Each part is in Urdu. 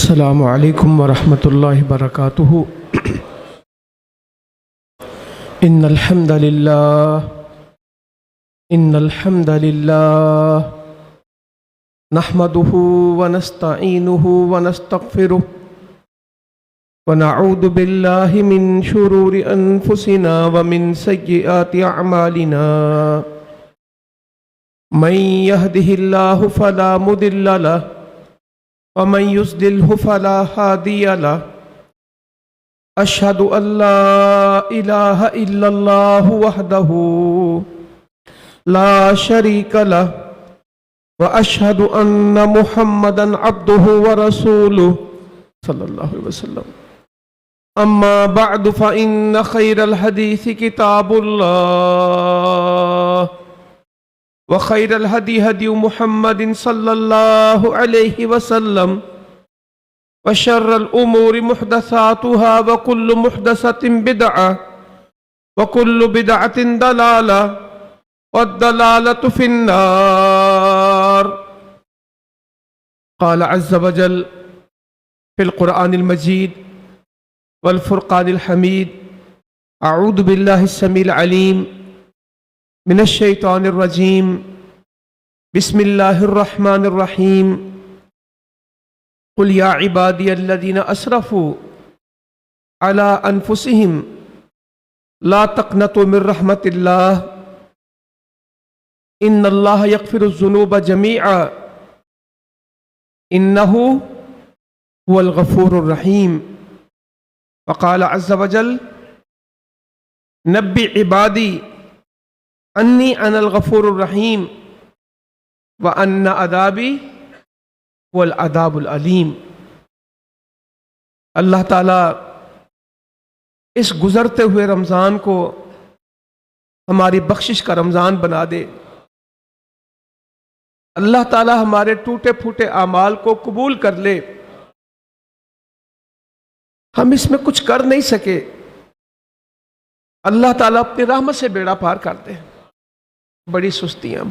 السلام علیکم ورحمۃ اللہ وبرکاتہ۔ ان الحمد للہ نحمده ونستعینه ونستغفره ونعوذ باللہ من شرور انفسنا ومن سیئات اعمالنا من يهده الله فلا مضل له ومن يضلل فلا هادي له أشهد أن لا إله إلا الله وحده لا شريك له وأشهد أن محمدا عبده ورسوله صلى الله عليه وسلم. أما بعد فإن خير الحديث كتاب الله وخير الهدي هدي محمد صلى الله عليه وسلم وشر الأمور محدثاتها وكل محدثة بدعة وكل بدعة ضلالة والضلالة في النار. قال عز وجل في القرآن المجيد والفرقان الحميد: أعوذ بالله السميع العليم من الشیطان الرجیم، بسم اللہ الرحمن الرحیم. قل یا عبادی الذین اسرفوا علی انفسہم لا تقنطوا من رحمت اللہ ان اللہ یغفر الذنوب جمیعا انہ هو الغفور الرحیم. وقال عز وجل: نبی عبادی انی انا الغفور الرحیم وان عذابی هو العذاب العلیم. اللہ تعالیٰ اس گزرتے ہوئے رمضان کو ہماری بخشش کا رمضان بنا دے. اللہ تعالیٰ ہمارے ٹوٹے پھوٹے اعمال کو قبول کر لے. ہم اس میں کچھ کر نہیں سکے، اللہ تعالیٰ اپنی رحمت سے بیڑا پار کر دے. بڑی سستیاں.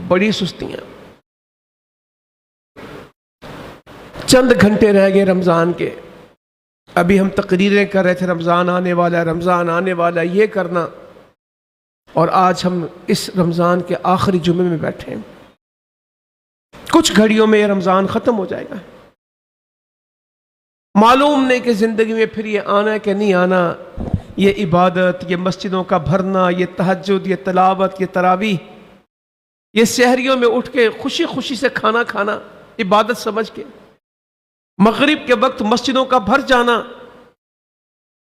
چند گھنٹے رہ گئے رمضان کے. ابھی ہم تقریریں کر رہے تھے، رمضان آنے والا ہے، رمضان آنے والا ہے، یہ کرنا. اور آج ہم اس رمضان کے آخری جمعے میں بیٹھے ہیں. کچھ گھڑیوں میں یہ رمضان ختم ہو جائے گا. معلوم نہیں کہ زندگی میں پھر یہ آنا ہے کہ نہیں آنا. یہ عبادت، یہ مسجدوں کا بھرنا، یہ تہجد، یہ تلاوت، یہ تراویح، یہ سحریوں میں اٹھ کے خوشی خوشی سے کھانا کھانا عبادت سمجھ کے، مغرب کے وقت مسجدوں کا بھر جانا،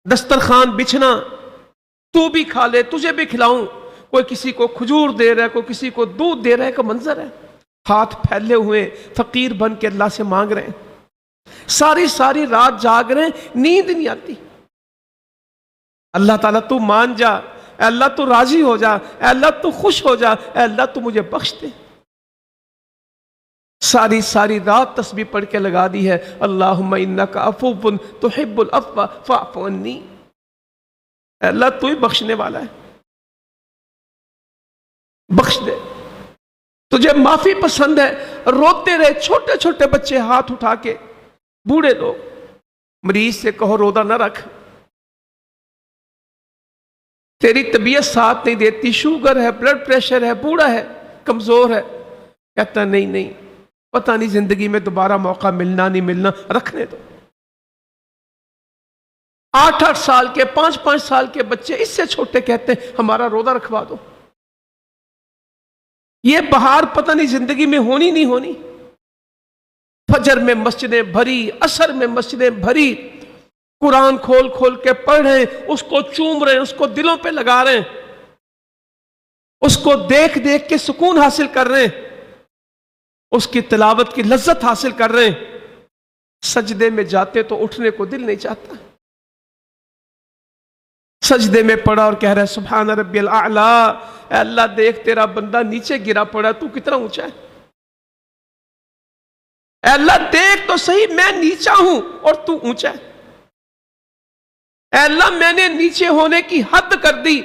دسترخوان بچھنا، تو بھی کھا لے تجھے بھی کھلاؤں، کوئی کسی کو کھجور دے رہا ہے، کوئی کسی کو دودھ دے رہا ہے، کا منظر ہے. ہاتھ پھیلے ہوئے فقیر بن کے اللہ سے مانگ رہے ہیں. ساری رات جاگ رہے ہیں، نیند نہیں آتی. اللہ تعالیٰ تو مان جا، اے اللہ تو راضی ہو جا، اے اللہ تو خوش ہو جا، اے اللہ تو مجھے بخش دے. ساری رات تسبیح پڑھ کے لگا دی ہے: اللہم انک عفو تحب العفو فاعف عنی. اے اللہ تو ہی بخشنے والا ہے، بخش دے. تجھے معافی پسند ہے. روتے رہے چھوٹے چھوٹے بچے ہاتھ اٹھا کے، بوڑھے لوگ. مریض سے کہو روزہ نہ رکھ، تیری طبیعت ساتھ نہیں دیتی، شوگر ہے، بلڈ پریشر ہے، بوڑھا ہے، کمزور ہے. کہتا نہیں، پتہ نہیں زندگی میں دوبارہ موقع ملنا نہیں ملنا، رکھنے دو. 8 سال کے 5 سال کے بچے اس سے چھوٹے کہتے ہیں ہمارا روزہ رکھوا دو. یہ بہار پتہ نہیں زندگی میں ہونی نہیں ہونی. فجر میں مسجدیں بھری، عصر میں مسجدیں بھری، قرآن کھول کے پڑھ رہے ہیں، اس کو چوم رہے ہیں، اس کو دلوں پہ لگا رہے ہیں، اس کو دیکھ کے سکون حاصل کر رہے ہیں، اس کی تلاوت کی لذت حاصل کر رہے ہیں. سجدے میں جاتے تو اٹھنے کو دل نہیں چاہتا. سجدے میں پڑا اور کہہ رہا ہے سبحان ربی الاعلی. اے اللہ دیکھ تیرا بندہ نیچے گرا پڑا، تو کتنا اونچا ہے. اے اللہ دیکھ تو صحیح، میں نیچا ہوں اور تو اونچا ہے. اے اللہ میں نے نیچے ہونے کی حد کر دی،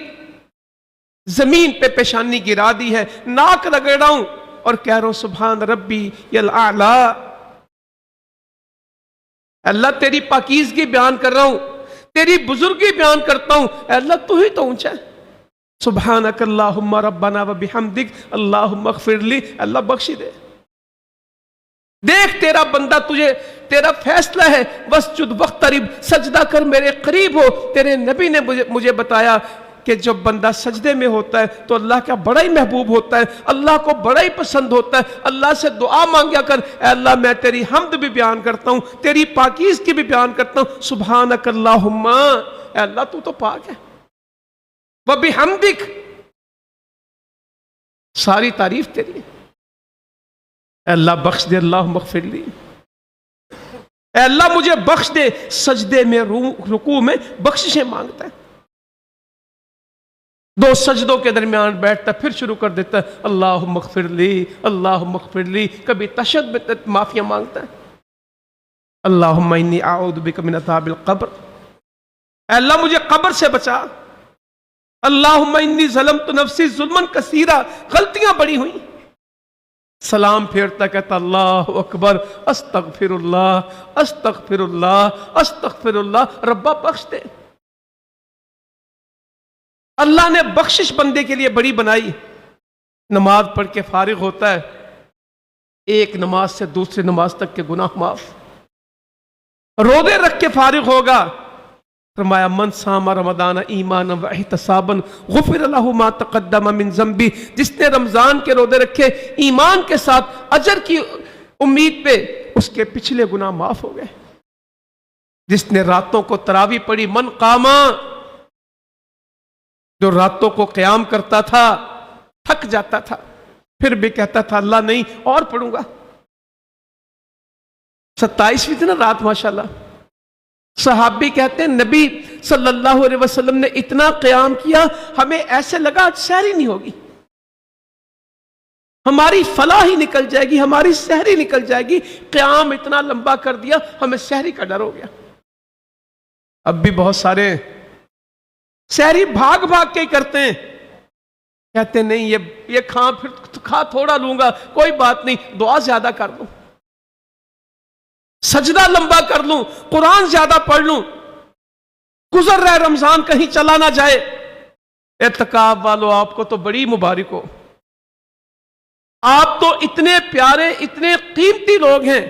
زمین پہ پیشانی گرا دی ہے، ناک رگڑا ہوں اور کہہ رہا ہوں سبحان ربی الاعلی. اللہ تیری پاکیزگی بیان کر رہا ہوں، تیری بزرگی بیان کرتا ہوں، اے اللہ تو ہی تو اونچا ہے۔ سبحانک اللہم ربنا و بحمدک اللہم اغفر لی، اللہ بخشی دے۔ دیکھ تیرا بندہ، تجھے تیرا فیصلہ ہے، وسجد وقترب، سجدہ کر میرے قریب ہو۔ تیرے نبی نے مجھے بتایا کہ جب بندہ سجدے میں ہوتا ہے تو اللہ کا بڑا ہی محبوب ہوتا ہے، اللہ کو بڑا ہی پسند ہوتا ہے۔ اللہ سے دعا مانگیا کر، اے اللہ میں تیری حمد بھی بیان کرتا ہوں، تیری پاکیز کی بھی بیان کرتا ہوں۔ سبحانک اللہم، اے اللہ تو تو پاک ہے، وبحمدک، ساری تعریف تیری ہے۔ اے اللہ بخش دے، اللہم اغفر لی، اے اللہ مجھے بخش دے۔ سجدے میں رکوع میں بخششیں مانگتا ہے، دو سجدوں کے درمیان بیٹھتا پھر شروع کر دیتا ہے اللہم اغفر لی، اللہم اغفر لی۔ کبھی تشہد میں معافیاں مانگتا ہے، اللہم انی اعوذ بک من عذاب القبر، اے اللہ مجھے قبر سے بچا۔ اللہم انی ظلمت نفسی ظلما کثیرا، غلطیاں بڑی ہوئیں۔ سلام پھیرتا کہتا اللہ اکبر، استغفر اللہ، استغفر اللہ، استغفر اللہ۔ ربا بخش دے۔ اللہ نے بخشش بندے کے لیے بڑی بنائی۔ نماز پڑھ کے فارغ ہوتا ہے، ایک نماز سے دوسری نماز تک کے گناہ معاف۔ روزے رکھ کے فارغ ہوگا، فرمایا من صام رمضان ایمانا و احتسابا غفر له ما تقدم من ذنبی، جس نے رمضان کے روزے رکھے ایمان کے ساتھ اجر کی امید پہ، اس کے پچھلے گناہ معاف ہو گئے۔ جس نے راتوں کو تراویح پڑھی، من قاما، جو راتوں کو قیام کرتا تھا، تھک جاتا تھا، پھر بھی کہتا تھا اللہ نہیں اور پڑھوں گا۔ 27ویں تھی نا رات، ماشاءاللہ۔ صحابی کہتے ہیں نبی صلی اللہ علیہ وسلم نے اتنا قیام کیا، ہمیں ایسے لگا آج سحری نہیں ہوگی، ہماری فلاح ہی نکل جائے گی، ہماری سحری نکل جائے گی۔ قیام اتنا لمبا کر دیا، ہمیں سحری کا ڈر ہو گیا۔ اب بھی بہت سارے سحری بھاگ بھاگ کے ہی کرتے ہیں، کہتے ہیں نہیں یہ کھا تھوڑا لوں گا، کوئی بات نہیں، دعا زیادہ کر لوں، سجدہ لمبا کر لوں، قرآن زیادہ پڑھ لوں، گزر رہا ہے رمضان کہیں چلا نہ جائے۔ اعتکاف والو آپ کو تو بڑی مبارک ہو، آپ تو اتنے پیارے اتنے قیمتی لوگ ہیں۔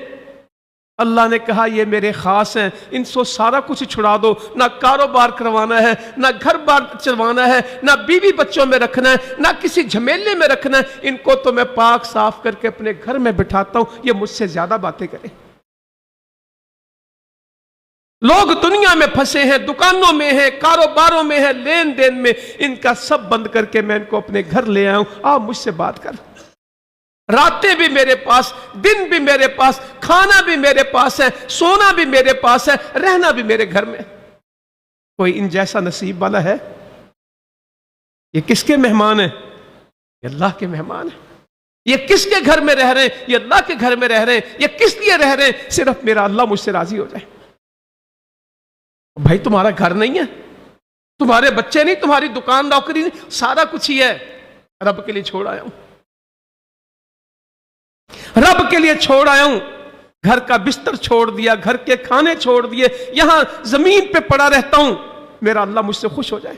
اللہ نے کہا یہ میرے خاص ہیں، ان سے سارا کچھ چھڑا دو، نہ کاروبار کروانا ہے، نہ گھر بار چلوانا ہے، نہ بیوی بچوں میں رکھنا ہے، نہ کسی جھمیلے میں رکھنا ہے، ان کو تو میں پاک صاف کر کے اپنے گھر میں بٹھاتا ہوں، یہ مجھ سے زیادہ باتیں کریں۔ لوگ دنیا میں پھنسے ہیں، دکانوں میں ہیں، کاروباروں میں ہیں، لین دین میں، ان کا سب بند کر کے میں ان کو اپنے گھر لے آیا ہوں، آپ مجھ سے بات کر۔ راتیں بھی میرے پاس، دن بھی میرے پاس، کھانا بھی میرے پاس ہے، سونا بھی میرے پاس ہے، رہنا بھی میرے گھر میں۔ کوئی ان جیسا نصیب والا ہے؟ یہ کس کے مہمان ہیں؟ یہ اللہ کے مہمان ہیں۔ یہ کس کے گھر میں رہ رہے ہیں؟ یہ اللہ کے گھر میں رہ رہے ہیں۔ یہ کس لیے رہ رہے ہیں؟ صرف میرا اللہ مجھ سے راضی ہو جائے۔ بھائی تمہارا گھر نہیں ہے، تمہارے بچے نہیں، تمہاری دکان نوکری نہیں، سارا کچھ ہی ہے، رب کے لیے چھوڑ آیا ہوں، رب کے لیے چھوڑ آیا ہوں۔ گھر کا بستر چھوڑ دیا، گھر کے کھانے چھوڑ دیے، یہاں زمین پہ پڑا رہتا ہوں، میرا اللہ مجھ سے خوش ہو جائے۔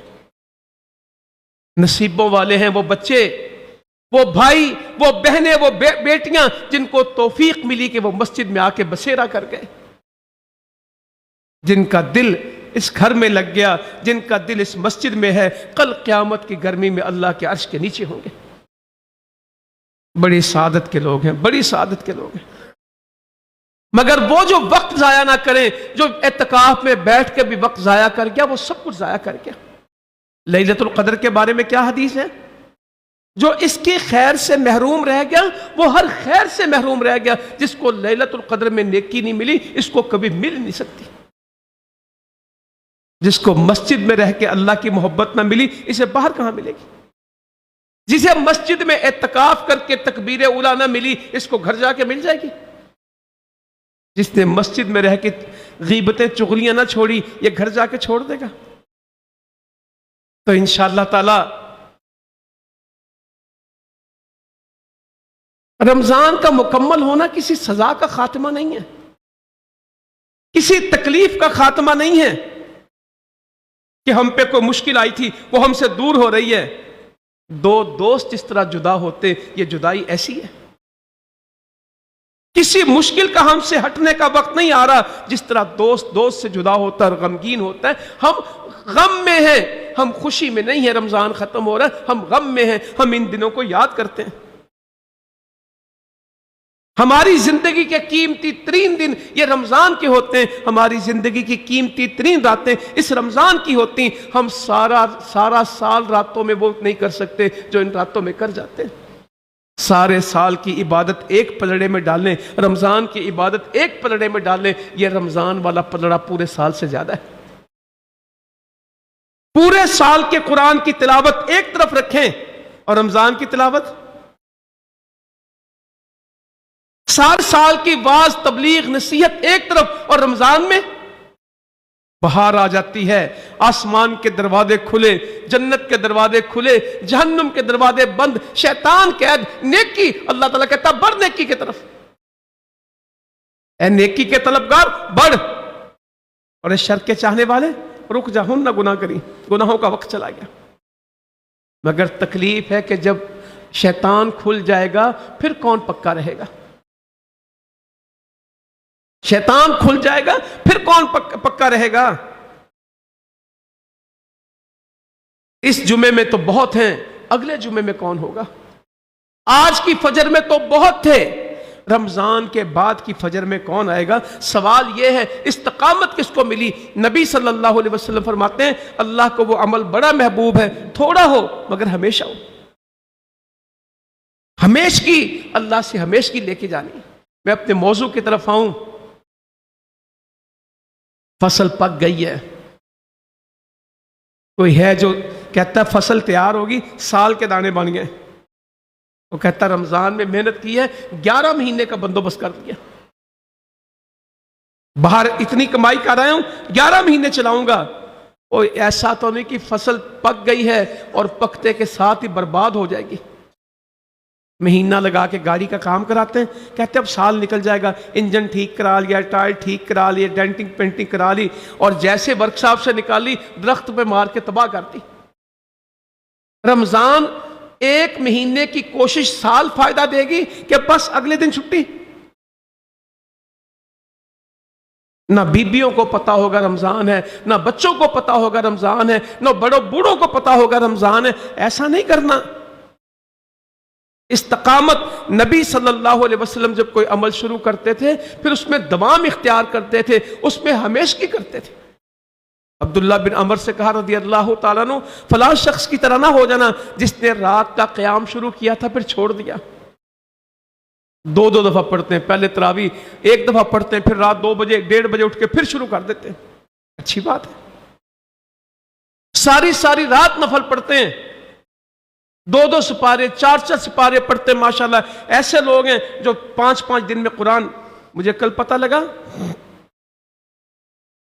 نصیبوں والے ہیں وہ بچے، وہ بھائی، وہ بہنیں، وہ بیٹیاں جن کو توفیق ملی کہ وہ مسجد میں آ کے بسیرا کر گئے، جن کا دل اس گھر میں لگ گیا، جن کا دل اس مسجد میں ہے، کل قیامت کی گرمی میں اللہ کے عرش کے نیچے ہوں گے۔ بڑی سعادت کے لوگ ہیں، بڑی سعادت کے لوگ ہیں۔ مگر وہ جو وقت ضائع نہ کریں، جو اعتکاف میں بیٹھ کے بھی وقت ضائع کر گیا، وہ سب کچھ ضائع کر گیا۔ لیلۃ القدر کے بارے میں کیا حدیث ہے؟ جو اس کی خیر سے محروم رہ گیا، وہ ہر خیر سے محروم رہ گیا۔ جس کو لیلۃ القدر میں نیکی نہیں ملی، اس کو کبھی مل نہیں سکتی۔ جس کو مسجد میں رہ کے اللہ کی محبت نہ ملی، اسے باہر کہاں ملے گی؟ جسے مسجد میں اعتکاف کر کے تکبیر اولیٰ نہ ملی، اس کو گھر جا کے مل جائے گی؟ جس نے مسجد میں رہ کے غیبتیں چغلیاں نہ چھوڑی، یہ گھر جا کے چھوڑ دے گا؟ تو انشاءاللہ تعالی رمضان کا مکمل ہونا کسی سزا کا خاتمہ نہیں ہے۔ کسی تکلیف کا خاتمہ نہیں ہے کہ ہم پہ کوئی مشکل آئی تھی وہ ہم سے دور ہو رہی ہے. دو دوست جس طرح جدا ہوتے یہ جدائی ایسی ہے. کسی مشکل کا ہم سے ہٹنے کا وقت نہیں آ رہا جس طرح دوست دوست سے جدا ہوتا ہے اور غمگین ہوتا ہے. ہم غم میں ہیں, ہم خوشی میں نہیں ہیں. رمضان ختم ہو رہا ہے, ہم غم میں ہیں. ہم ان دنوں کو یاد کرتے ہیں. ہماری زندگی کے قیمتی ترین دن یہ رمضان کے ہوتے ہیں. ہماری زندگی کی قیمتی ترین راتیں اس رمضان کی ہوتی ہیں. ہم سارا سال راتوں میں وہ نہیں کر سکتے جو ان راتوں میں کر جاتے ہیں. سارے سال کی عبادت ایک پلڑے میں ڈالیں, رمضان کی عبادت ایک پلڑے میں ڈالیں. یہ رمضان والا پلڑا پورے سال سے زیادہ ہے. پورے سال کے قرآن کی تلاوت ایک طرف رکھیں اور رمضان کی تلاوت, سال کی واز تبلیغ نصیحت ایک طرف, اور رمضان میں بہار آ جاتی ہے. آسمان کے دروازے کھلے, جنت کے دروازے کھلے, جہنم کے دروازے بند, شیطان قید, نیکی. اللہ تعالیٰ کہتا بڑھ نیکی کی طرف, اے نیکی کے طلبگار بڑھ, اور اے شر کے چاہنے والے رک جا, ہن نہ گناہ کری. گناہوں کا وقت چلا گیا. مگر تکلیف ہے کہ جب شیطان کھل جائے گا پھر کون پکا رہے گا؟ شیطان کھل جائے گا پھر کون پکا رہے گا؟ اس جمعے میں تو بہت ہیں, اگلے جمعے میں کون ہوگا؟ آج کی فجر میں تو بہت تھے, رمضان کے بعد کی فجر میں کون آئے گا؟ سوال یہ ہے استقامت کس کو ملی؟ نبی صلی اللہ علیہ وسلم فرماتے ہیں اللہ کو وہ عمل بڑا محبوب ہے, تھوڑا ہو مگر ہمیشہ ہو. ہمیشگی, اللہ سے ہمیشگی لے کے جانی. میں اپنے موضوع کی طرف آؤں. فصل پک گئی ہے. کوئی ہے جو کہتا ہے فصل تیار ہوگی, سال کے دانے بن گئے. وہ کہتا رمضان میں محنت کی ہے, 11 مہینے کا بندوبست کر دیا. باہر اتنی کمائی کر رہا ہوں, 11 مہینے چلاؤں گا. وہ ایسا تو نہیں کہ فصل پک گئی ہے اور پکتے کے ساتھ ہی برباد ہو جائے گی. مہینہ لگا کے گاڑی کا کام کراتے ہیں, کہتے اب سال نکل جائے گا, انجن ٹھیک کرا لیا, ٹائر ٹھیک کرا لیے, ڈینٹنگ پینٹنگ کرا لی, اور جیسے ورک شاپ سے نکالی درخت پہ مار کے تباہ کر دی. رمضان 1 مہینے کی کوشش سال فائدہ دے گی کہ بس اگلے دن چھٹی. نہ بیبیوں کو پتا ہوگا رمضان ہے, نہ بچوں کو پتا ہوگا رمضان ہے, نہ بڑوں بوڑھوں کو پتا ہوگا رمضان ہے. ایسا نہیں کرنا. استقامت, نبی صلی اللہ علیہ وسلم جب کوئی عمل شروع کرتے تھے پھر اس میں دوام اختیار کرتے تھے, اس میں ہمیشگی کرتے تھے. عبداللہ بن عمر سے کہا رضی اللہ تعالیٰ عنہ فلاں شخص کی طرح نہ ہو جانا جس نے رات کا قیام شروع کیا تھا پھر چھوڑ دیا. 2 دفعہ پڑھتے ہیں, پہلے تراویح 1 دفعہ پڑھتے ہیں, پھر رات 2 بجے 1:30 بجے اٹھ کے پھر شروع کر دیتے ہیں. اچھی بات ہے. ساری رات نفل پڑھتے ہیں, 2 سپارے 4 سپارے پڑھتے ہیں. ماشاءاللہ ایسے لوگ ہیں جو 5 دن میں قرآن, مجھے کل پتہ لگا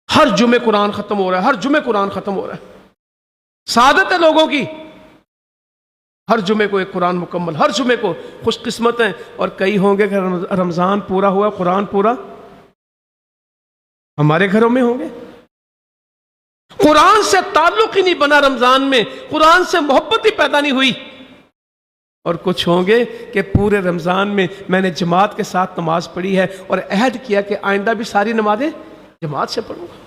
ہر جمعے قرآن ختم ہو رہا ہے, ہر جمعے قرآن ختم ہو رہا ہے. سعادت ہے لوگوں کی, ہر جمعے کو ایک قرآن مکمل, ہر جمعے کو. خوش قسمت ہیں. اور کئی ہوں گے کہ رمضان پورا ہوا, قرآن پورا ہمارے گھروں میں ہوں گے. قرآن سے تعلق ہی نہیں بنا رمضان میں, قرآن سے محبت ہی پیدا نہیں ہوئی. اور کچھ ہوں گے کہ پورے رمضان میں میں نے جماعت کے ساتھ نماز پڑھی ہے اور عہد کیا کہ آئندہ بھی ساری نمازیں جماعت سے پڑھوں گا.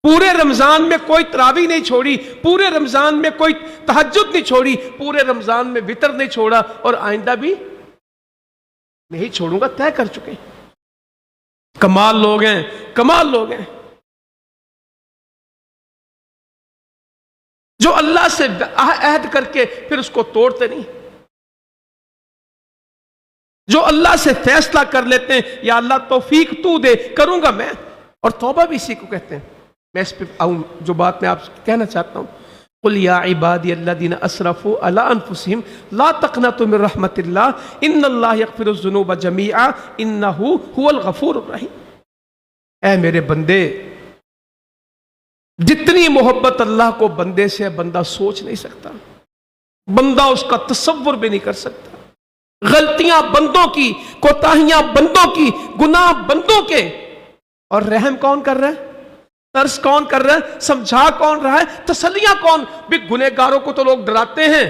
پورے رمضان میں کوئی تراویح نہیں چھوڑی, پورے رمضان میں کوئی تہجد نہیں چھوڑی, پورے رمضان میں وتر نہیں چھوڑا, اور آئندہ بھی نہیں چھوڑوں گا, طے کر چکے. کمال لوگ ہیں, کمال لوگ ہیں جو اللہ سے عہد کر کے پھر اس کو توڑتے نہیں, جو اللہ سے فیصلہ کر لیتے ہیں یا اللہ توفیق تو دے, کروں گا میں. اور توبہ بھی اسی کو کہتے ہیں. میں اس پہ آؤں جو بات میں آپ کہنا چاہتا ہوں. قل یا عبادی الذین اسرفوا علی انفسہم لا تقنطوا من رحمت اللہ ان اللہ یغفر الذنوب جمیعا انہ هو الغفور الرحیم. اے میرے بندے, جتنی محبت اللہ کو بندے سے بندہ سوچ نہیں سکتا, بندہ اس کا تصور بھی نہیں کر سکتا. غلطیاں بندوں کی, کوتاہیاں بندوں کی, گناہ بندوں کے, اور رحم کون کر رہا ہے؟ ترس کون کر رہا ہے؟ سمجھا کون رہا ہے؟ تسلیاں کون؟ بھی گنہگاروں کو تو لوگ ڈراتے ہیں،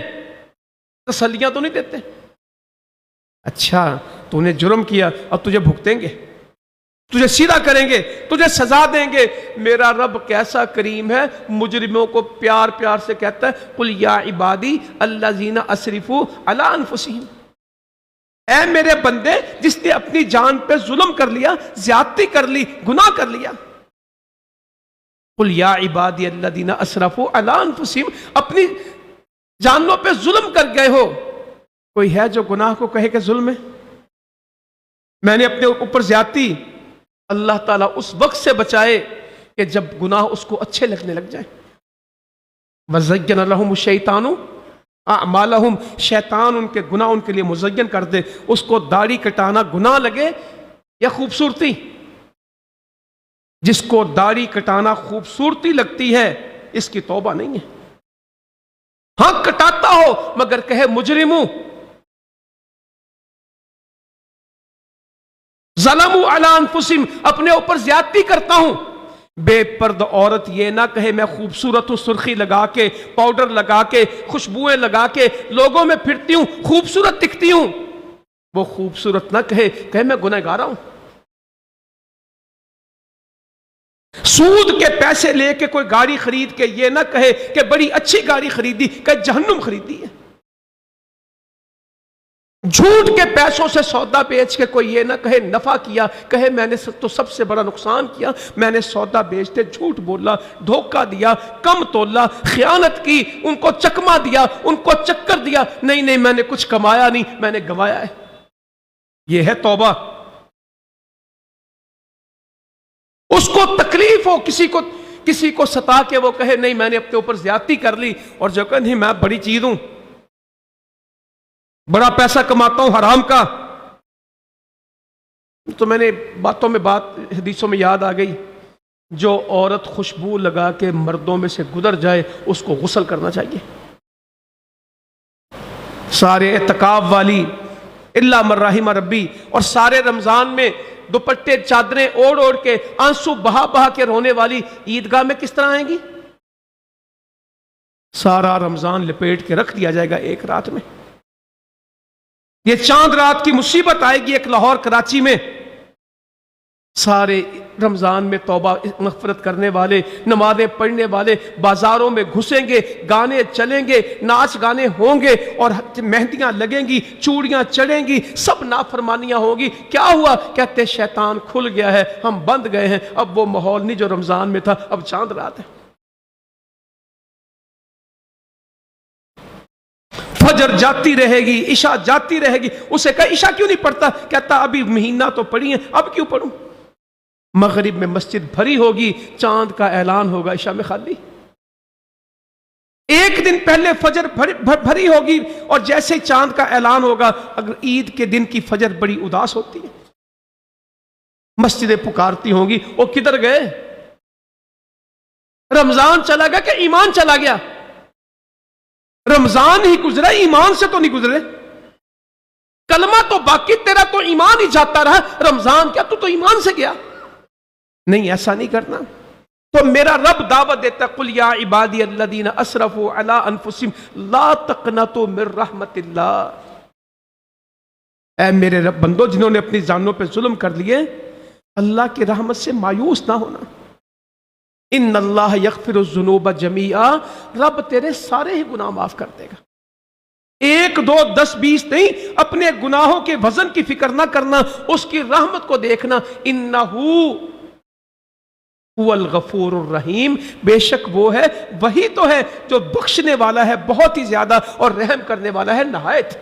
تسلیاں تو نہیں دیتے۔ اچھا تو نے جرم کیا، اب تجھے بھگتیں گے، تجھے سیدھا کریں گے، تجھے سزا دیں گے۔ میرا رب کیسا کریم ہے، مجرموں کو پیار پیار سے کہتا ہے قل یا عبادی الذین اسرفوا علی انفسہم، اے میرے بندے جس نے اپنی جان پہ ظلم کر لیا، زیادتی کر لی، گناہ کر لیا۔ قل یا عبادی الذین اسرفوا علی انفسہم، اپنی جانوں پہ ظلم کر گئے ہو۔ کوئی ہے جو گناہ کو کہے کہ ظلم ہے؟ میں نے اپنے اوپر زیادتی، اللہ تعالیٰ اس وقت سے بچائے کہ جب گناہ اس کو اچھے لگنے لگ جائے۔ وَزَيَّنَ لَهُمُ الشَّيْطَانُ أَعْمَالَهُمْ، شیطان ان کے گناہ ان کے لیے مزین کر دے۔ اس کو داڑھی کٹانا گناہ لگے یا خوبصورتی؟ جس کو داڑھی کٹانا خوبصورتی لگتی ہے اس کی توبہ نہیں ہے۔ ہاں کٹاتا ہو مگر کہے مجرم ہوں، ظلموا علی انفسہم، اپنے اوپر زیادتی کرتا ہوں۔ بے پرد عورت یہ نہ کہے میں خوبصورت ہوں، سرخی لگا کے، پاؤڈر لگا کے، خوشبوئیں لگا کے لوگوں میں پھرتی ہوں، خوبصورت دکھتی ہوں۔ وہ خوبصورت نہ کہے میں گنہگار ہوں۔ سود کے پیسے لے کے کوئی گاڑی خرید کے یہ نہ کہے کہ بڑی اچھی گاڑی خریدی، کہ جہنم خریدی ہے۔ جھوٹ کے پیسوں سے سودا بیچ کے کوئی یہ نہ کہے نفع کیا، کہے میں نے تو سب سے بڑا نقصان کیا، میں نے سودا بیچتے جھوٹ بولا، دھوکہ دیا، کم تولا، خیانت کی، ان کو چکما دیا، ان کو چکر دیا، نہیں میں نے کچھ کمایا نہیں، میں نے گنوایا ہے۔ یہ ہے توبہ۔ اس کو تکلیف ہو، کسی کو ستا کے وہ کہے نہیں میں نے اپنے اوپر زیادتی کر لی، اور جو کہ نہیں میں بڑی چیز ہوں، بڑا پیسہ کماتا ہوں حرام کا۔ تو میں نے باتوں میں بات حدیثوں میں یاد آ گئی، جو عورت خوشبو لگا کے مردوں میں سے گزر جائے اس کو غسل کرنا چاہیے۔ سارے اعتکاف والی الا من رحم ربی، اور سارے رمضان میں دوپٹے چادریں اوڑھ اوڑھ کے آنسو بہا بہا کے رونے والی عیدگاہ میں کس طرح آئیں گی؟ سارا رمضان لپیٹ کے رکھ دیا جائے گا ایک رات میں۔ یہ چاند رات کی مصیبت آئے گی ایک لاہور کراچی میں۔ سارے رمضان میں توبہ مغفرت کرنے والے، نمازیں پڑھنے والے بازاروں میں گھسیں گے، گانے چلیں گے، ناچ گانے ہوں گے، اور مہندیاں لگیں گی، چوڑیاں چڑھیں گی، سب نافرمانیاں ہوں گی۔ کیا ہوا؟ کہتے شیطان کھل گیا ہے، ہم بند گئے ہیں، اب وہ ماحول نہیں جو رمضان میں تھا، اب چاند رات ہے۔ فجر جاتی رہے گی، عشاء جاتی رہے گی۔ اسے کہا عشاء کیوں نہیں پڑھتا؟ کہتا ابھی مہینہ تو پڑھی ہے، اب کیوں پڑھوں؟ مغرب میں مسجد بھری ہوگی، چاند کا اعلان ہوگا، عشاء میں خالی۔ ایک دن پہلے فجر بھری ہوگی، اور جیسے چاند کا اعلان ہوگا، اگر عید کے دن کی فجر بڑی اداس ہوتی ہے، مسجدیں پکارتی ہوں گی وہ کدھر گئے؟ رمضان چلا گیا کہ ایمان چلا گیا؟ رمضان ہی گزرا، ایمان سے تو نہیں گزرے۔ کلمہ تو باقی، تیرا تو ایمان ہی جاتا رہا، رمضان کیا تو ایمان سے گیا؟ نہیں، ایسا نہیں کرنا۔ تو میرا رب دعوت دیتا قل یا عبادی الذین اسرفوا علی انفسہم لا تقنطوا من رحمت اللہ، اے میرے رب بندو جنہوں نے اپنی جانوں پہ ظلم کر لیے، اللہ کی رحمت سے مایوس نہ ہونا۔ ان اللہ یغفر الذنوب جمیعا، رب تیرے سارے ہی گناہ معاف کر دے گا، 1 2 10 20 نہیں۔ اپنے گناہوں کے وزن کی فکر نہ کرنا، اس کی رحمت کو دیکھنا۔ انہ هو الغفور الرحیم، بے شک وہ ہے، وہی تو ہے جو بخشنے والا ہے بہت ہی زیادہ، اور رحم کرنے والا ہے نہایت۔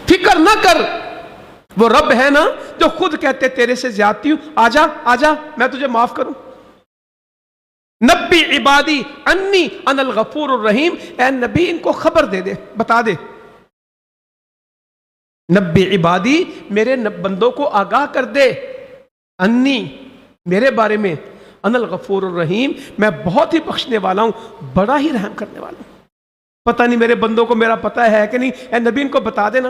فکر نہ کر، وہ رب ہے نا جو خود کہتے تیرے سے زیادتی ہوں، آجا آجا میں تجھے معاف کروں۔ نبی عبادی انی انا الغفور الرحیم، اے نبی ان کو خبر دے دے، بتا دے۔ نبی عبادی، میرے بندوں کو آگاہ کر دے، انی میرے بارے میں، انا الغفور الرحیم میں بہت ہی بخشنے والا ہوں، بڑا ہی رحم کرنے والا ہوں۔ پتہ نہیں میرے بندوں کو میرا پتہ ہے کہ نہیں، اے نبی ان کو بتا دینا۔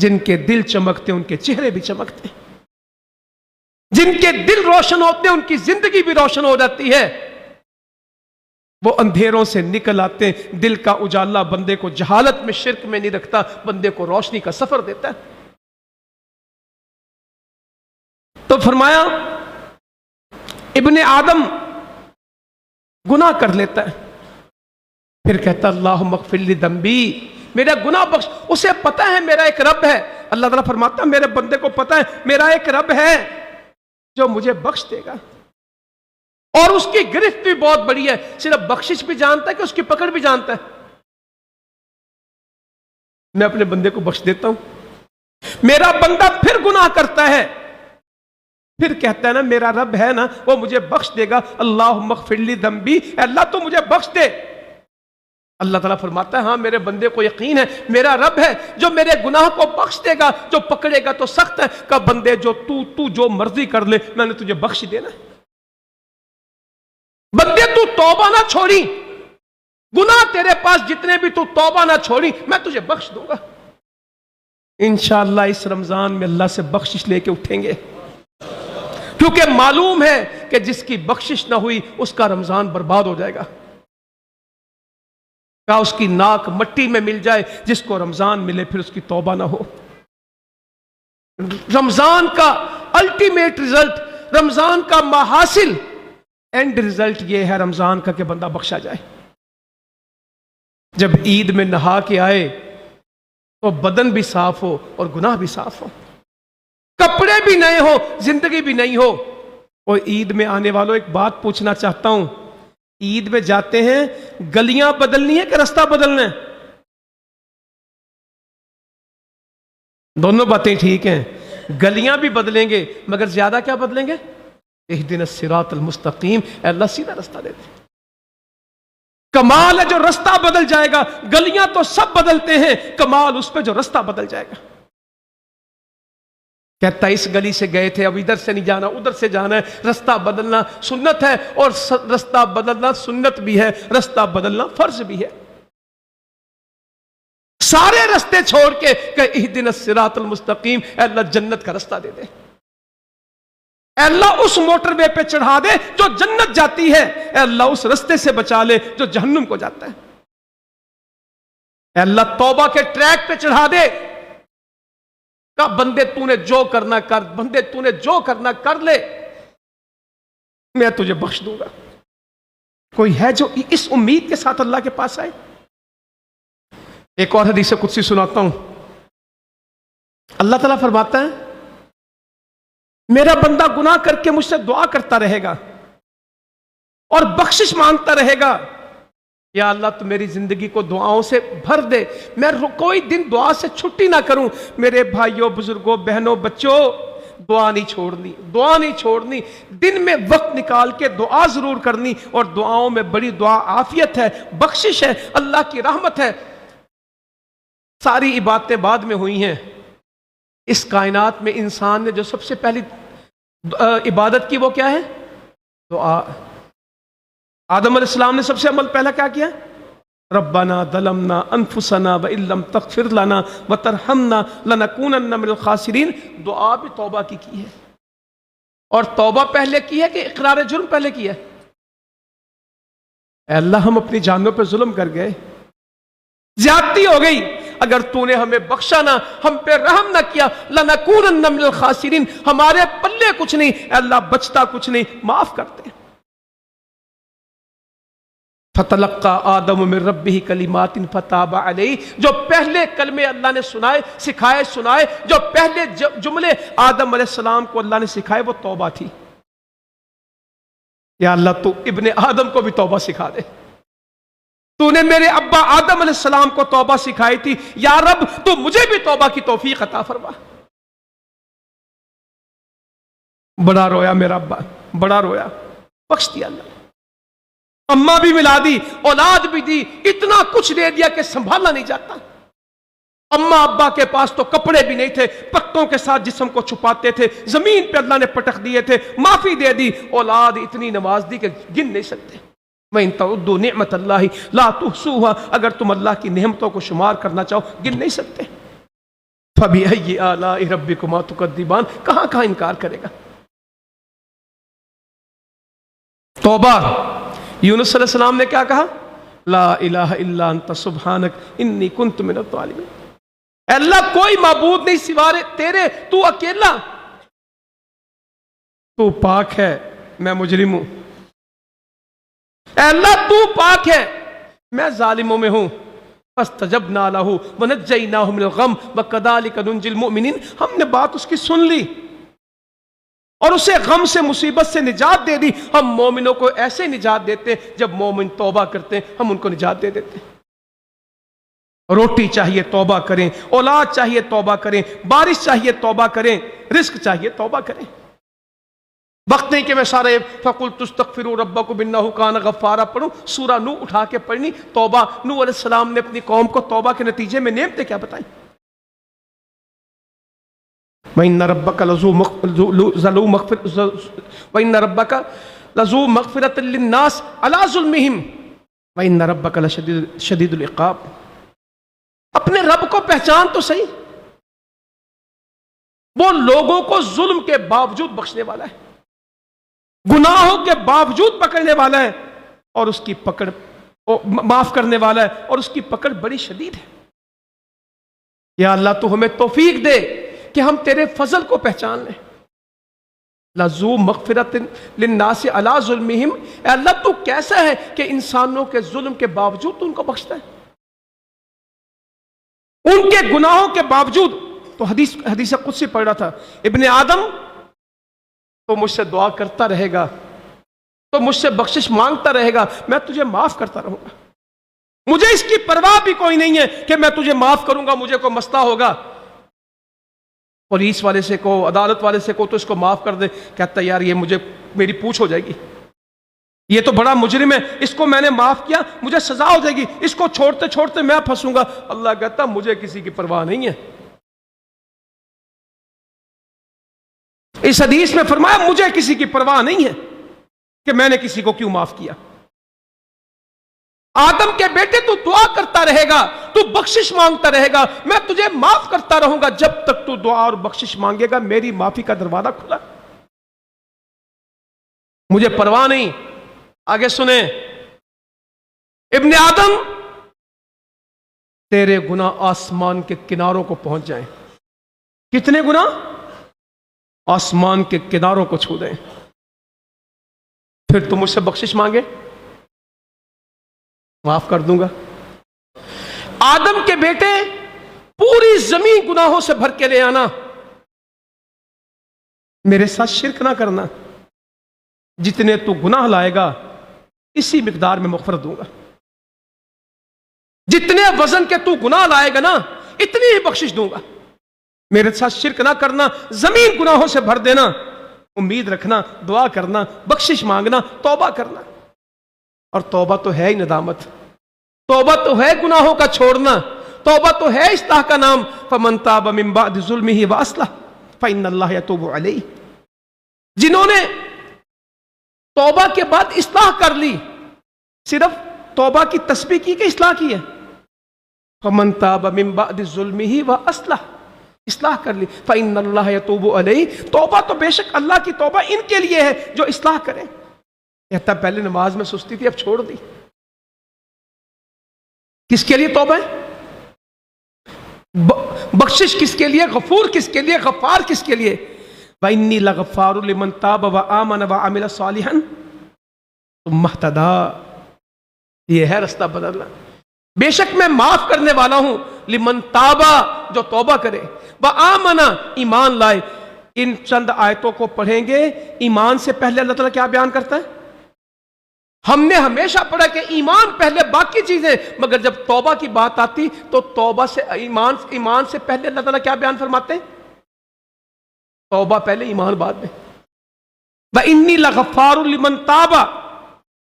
جن کے دل چمکتے ان کے چہرے بھی چمکتے، جن کے دل روشن ہوتے ہیں ان کی زندگی بھی روشن ہو جاتی ہے۔ وہ اندھیروں سے نکل آتے ہیں، دل کا اجالا بندے کو جہالت میں، شرک میں نہیں رکھتا، بندے کو روشنی کا سفر دیتا ہے۔ تو فرمایا ابن آدم گناہ کر لیتا ہے، پھر کہتا اللہم اغفر لی ذنبی، میرا گناہ بخش۔ اسے پتا ہے میرا ایک رب ہے، اللہ تعالیٰ فرماتا ہے میرے بندے کو پتا ہے میرا ایک رب ہے جو مجھے بخش دے گا، اور اس کی گرفت بھی بہت بڑی ہے، صرف بخشش بھی جانتا ہے کہ اس کی پکڑ بھی جانتا ہے۔ میں اپنے بندے کو بخش دیتا ہوں، میرا بندہ پھر گناہ کرتا ہے، پھر کہتا ہے نا میرا رب ہے نا وہ مجھے بخش دے گا، اللہم اغفر لی ذنبی، اے اللہ تو مجھے بخش دے۔ اللہ تعالیٰ فرماتا ہے ہاں میرے بندے کو یقین ہے میرا رب ہے جو میرے گناہ کو بخش دے گا، جو پکڑے گا تو سخت ہے، کہ بندے جو تو جو مرضی کر لے میں نے تجھے بخش دینا ہے، بندے تو توبہ نہ چھوڑی، گناہ تیرے پاس جتنے بھی تو توبہ نہ چھوڑی میں تجھے بخش دوں گا۔ انشاءاللہ اس رمضان میں اللہ سے بخشش لے کے اٹھیں گے، کیونکہ معلوم ہے کہ جس کی بخشش نہ ہوئی اس کا رمضان برباد ہو جائے گا، کہ اس کی ناک مٹی میں مل جائے، جس کو رمضان ملے پھر اس کی توبہ نہ ہو۔ رمضان کا الٹیمیٹ رزلٹ، رمضان کا محاصل، اینڈ رزلٹ یہ ہے رمضان کا کہ بندہ بخشا جائے۔ جب عید میں نہا کے آئے تو بدن بھی صاف ہو اور گناہ بھی صاف ہو، کپڑے بھی نئے ہو، زندگی بھی نہیں ہو۔ اور عید میں آنے والوں ایک بات پوچھنا چاہتا ہوں، عید میں جاتے ہیں گلیاں بدلنی ہے کہ رستہ بدلنا ہے؟ دونوں باتیں ٹھیک ہیں، گلیاں بھی بدلیں گے مگر زیادہ کیا بدلیں گے؟ اہدنا الصراط المستقیم، اے اللہ سیدھا رستہ دے دے۔ کمال ہے جو رستہ بدل جائے گا، گلیاں تو سب بدلتے ہیں، کمال اس پہ جو رستہ بدل جائے گا۔ کہتا ہے اس گلی سے گئے تھے اب ادھر سے نہیں جانا ادھر سے جانا ہے، رستہ بدلنا سنت ہے، اور رستہ بدلنا سنت بھی ہے، رستہ بدلنا فرض بھی ہے۔ سارے رستے چھوڑ کے کہ اہدنا الصراط المستقیم، اے اللہ جنت کا رستہ دے دے، اے اللہ اس موٹر وے پہ چڑھا دے جو جنت جاتی ہے، اے اللہ اس رستے سے بچا لے جو جہنم کو جاتا ہے، اے اللہ توبہ کے ٹریک پہ چڑھا دے، کہ بندے تو نے جو کرنا کر، بندے تو نے جو کرنا کر لے، میں تجھے بخش دوں گا۔ کوئی ہے جو اس امید کے ساتھ اللہ کے پاس آئے؟ ایک اور حدیث قدسی سناتا ہوں، اللہ تعالیٰ فرماتا ہے میرا بندہ گناہ کر کے مجھ سے دعا کرتا رہے گا اور بخشش مانگتا رہے گا، یا اللہ تو میری زندگی کو دعاؤں سے بھر دے، میں کوئی دن دعا سے چھٹی نہ کروں۔ میرے بھائیوں، بزرگوں، بہنوں، بچوں، دعا نہیں چھوڑنی، دعا نہیں چھوڑنی، دن میں وقت نکال کے دعا ضرور کرنی، اور دعاؤں میں بڑی دعا عافیت ہے، بخشش ہے، اللہ کی رحمت ہے۔ ساری عبادتیں بعد میں ہوئی ہیں، اس کائنات میں انسان نے جو سب سے پہلی عبادت کی وہ کیا ہے؟ دعا۔ آدم علیہ السلام نے سب سے عمل پہلا کیا کیا؟ ربنا ظلمنا انفسنا وان لم تغفر لنا وترحمنا لنکونن من الخاسرین۔ دعا بھی توبہ کی ہے، اور توبہ پہلے کی ہے کہ اقرار جرم پہلے کی ہے؟ اے اللہ ہم اپنی جانوں پہ ظلم کر گئے، زیادتی ہو گئی، اگر تو نے ہمیں بخشا نہ، ہم پہ رحم نہ کیا، لنکونن من الخاسرین، ہمارے پلے کچھ نہیں، اے اللہ بچتا کچھ نہیں، معاف کرتے۔ فتلقى آدم من ربه کلمات فتاب علیہ، جو پہلے کلمے اللہ نے سنائے، سکھائے، سنائے، جو پہلے جملے آدم علیہ السلام کو اللہ نے سکھائے وہ توبہ تھی۔ یا اللہ تو ابن آدم کو بھی توبہ سکھا دے، تو نے میرے ابا آدم علیہ السلام کو توبہ سکھائی تھی، یا رب تو مجھے بھی توبہ کی توفیق عطا فرما۔ بڑا رویا میرا ابا، بڑا رویا، بخش دیا اللہ، اماں بھی ملا دی، اولاد بھی دی، اتنا کچھ دے دیا کہ سنبھالا نہیں جاتا۔ اماں ابا کے پاس تو کپڑے بھی نہیں تھے، پتوں کے ساتھ جسم کو چھپاتے تھے، زمین پہ اللہ نے پٹک دیے تھے، معافی دے دی، اولاد اتنی نواز دی کہ گن نہیں سکتے۔ وَإِن تَعُدُّوا نِعْمَةَ اللَّهِ لَا تُحْصُوهَا، اگر تم اللہ کی نعمتوں کو شمار کرنا چاہو گن نہیں سکتے۔ فَبِأَيِّ آلَاءِ رَبِّكُمَا تُكَذِّبَانِ، کہاں کہاں انکار کرے گا۔ توبہ، یونس علیہ السلام نے کیا کہا؟ لا الہ الا انت سبحانک انی کنت من الظالمین، اے اللہ کوئی معبود نہیں سوائے تیرے، تو اکیلا، تو پاک ہے، میں مجرم ہوں، اے اللہ تو پاک ہے، میں ظالموں میں ہوں۔ فاستجبنا لہ ونجیناہ من الغم وکذالک ننجی المؤمنین، ہم نے بات اس کی سن لی اور اسے غم سے، مصیبت سے نجات دے دی۔ ہم مومنوں کو ایسے نجات دیتے ہیں، جب مومن توبہ کرتے ہیں ہم ان کو نجات دے دیتے ہیں۔ روٹی چاہیے توبہ کریں، اولاد چاہیے توبہ کریں، بارش چاہیے توبہ کریں، رزق چاہیے توبہ کریں۔ وقت نہیں کہ میں سارے فَقُلْتُ اسْتَغْفِرُوا رَبَّكُمْ إِنَّهُ كَانَ غَفَّارًا پڑھوں، سورہ نوح اٹھا کے پڑھنی، توبہ۔ نوح علیہ السلام نے اپنی قوم کو توبہ کے نتیجے میں نعمتیں کیا بتائیں؟ وَإِنَّ رَبَّكَ لَذُو مَغْفِرَةٍ لِلنَّاسِ عَلَىٰ ظُلْمِهِمْ وَإِنَّ رَبَّكَ لَشَدِيدُ الْعِقَابِ۔ اپنے رب کو پہچان تو صحیح، وہ لوگوں کو ظلم کے باوجود بخشنے والا ہے، گناہوں کے باوجود پکڑنے والا ہے، اور اس کی پکڑ معاف کرنے والا ہے، اور اس کی پکڑ بڑی شدید ہے۔ یا اللہ تو ہمیں توفیق دے کہ ہم تیرے فضل کو پہچان لیں۔ لَذُو مَغْفِرَةٍ لِلنَّاسِ عَلَىٰ ظُلْمِهِمْ، اے اللہ تو کیسا ہے کہ انسانوں کے ظلم کے باوجود تو ان کو بخشتا ہے، ان کے گناہوں کے باوجود۔ تو حدیث قدسی پڑھ رہا تھا، ابن آدم تو مجھ سے دعا کرتا رہے گا، تو مجھ سے بخشش مانگتا رہے گا، میں تجھے معاف کرتا رہوں گا، مجھے اس کی پرواہ بھی کوئی نہیں ہے کہ میں تجھے معاف کروں گا، مجھے کوئی مسئلہ ہوگا، پولیس والے سے کو، عدالت والے سے کو تو اس کو معاف کر دے، کہتا یار یہ مجھے میری پوچھ ہو جائے گی، یہ تو بڑا مجرم ہے، اس کو میں نے معاف کیا مجھے سزا ہو جائے گی، اس کو چھوڑتے چھوڑتے میں پھنسوں گا۔ اللہ کہتا مجھے کسی کی پرواہ نہیں ہے۔ اس حدیث میں فرمایا مجھے کسی کی پرواہ نہیں ہے کہ میں نے کسی کو کیوں معاف کیا۔ آدم کے بیٹے تو دعا کرتا رہے گا، تو بخشش مانگتا رہے گا، میں تجھے معاف کرتا رہوں گا، جب تک تو دعا اور بخشش مانگے گا میری معافی کا دروازہ کھلا، مجھے پرواہ نہیں۔ آگے سنیں، ابن آدم تیرے گناہ آسمان کے کناروں کو پہنچ جائیں۔ کتنے گناہ؟ آسمان کے کناروں کو چھو دیں، پھر تم مجھ سے بخشش مانگے، معاف کر دوں گا۔ آدم کے بیٹے پوری زمین گناہوں سے بھر کے لے آنا، میرے ساتھ شرک نہ کرنا، جتنے تو گناہ لائے گا اسی مقدار میں مغفرت دوں گا، جتنے وزن کے تو گناہ لائے گا نا اتنی ہی بخشش دوں گا، میرے ساتھ شرک نہ کرنا، زمین گناہوں سے بھر دینا، امید رکھنا، دعا کرنا، بخشش مانگنا، توبہ کرنا۔ اور توبہ تو ہے ہی ندامت، توبہ تو ہے گناہوں کا چھوڑنا، توبہ تو ہے اصلاح کا نام۔ فَمَن تَابَ مِن بَعْدِ ظُلْمِهِ وَأَصْلَحَ فَإِنَّ اللَّهَ يَتُوبُ عَلَيْهِ، جنہوں نے توبہ کے بعد اصلاح کر لی، صرف توبہ کی تسبیح کی کہ اصلاح کی ہے؟ فَمَن تَابَ مِن بَعْدِ ظُلْمِهِ وَأَصْلَحَ، اصلاح کر لی، فَإِنَّ اللَّهَ يَتُوبُ عَلَيْهِ، توبہ تو بے شک اللہ کی توبہ ان کے لیے ہے جو اصلاح کریں۔ کہتا پہلے نماز میں سستی تھی اب چھوڑ دی، کس کے لیے توبہ ہے؟ بخشش کس کے لیے؟ غفور کس کے لیے؟ غفار کس کے لیے؟ وَإِنِّي لَغَفَّارٌ لِمَن تَابَ وَآمَنَ وَعَمِلَ صَالِحًا ثُمَّ اهْتَدَىٰ، یہ ہے رستہ بدلنا۔ بے شک میں معاف کرنے والا ہوں، لمن تابا، جو توبہ کرے، وآمن، ایمان لائے۔ ان چند آیتوں کو پڑھیں گے، ایمان سے پہلے اللہ تعالیٰ کیا بیان کرتا ہے؟ ہم نے ہمیشہ پڑھا کہ ایمان پہلے باقی چیزیں، مگر جب توبہ کی بات آتی تو توبہ سے ایمان سے پہلے اللہ تعالیٰ کیا بیان فرماتے ہیں؟ توبہ پہلے ایمان بعد میں۔ وَإِنِّي لَغَفَّارٌ لِمَن تَابَ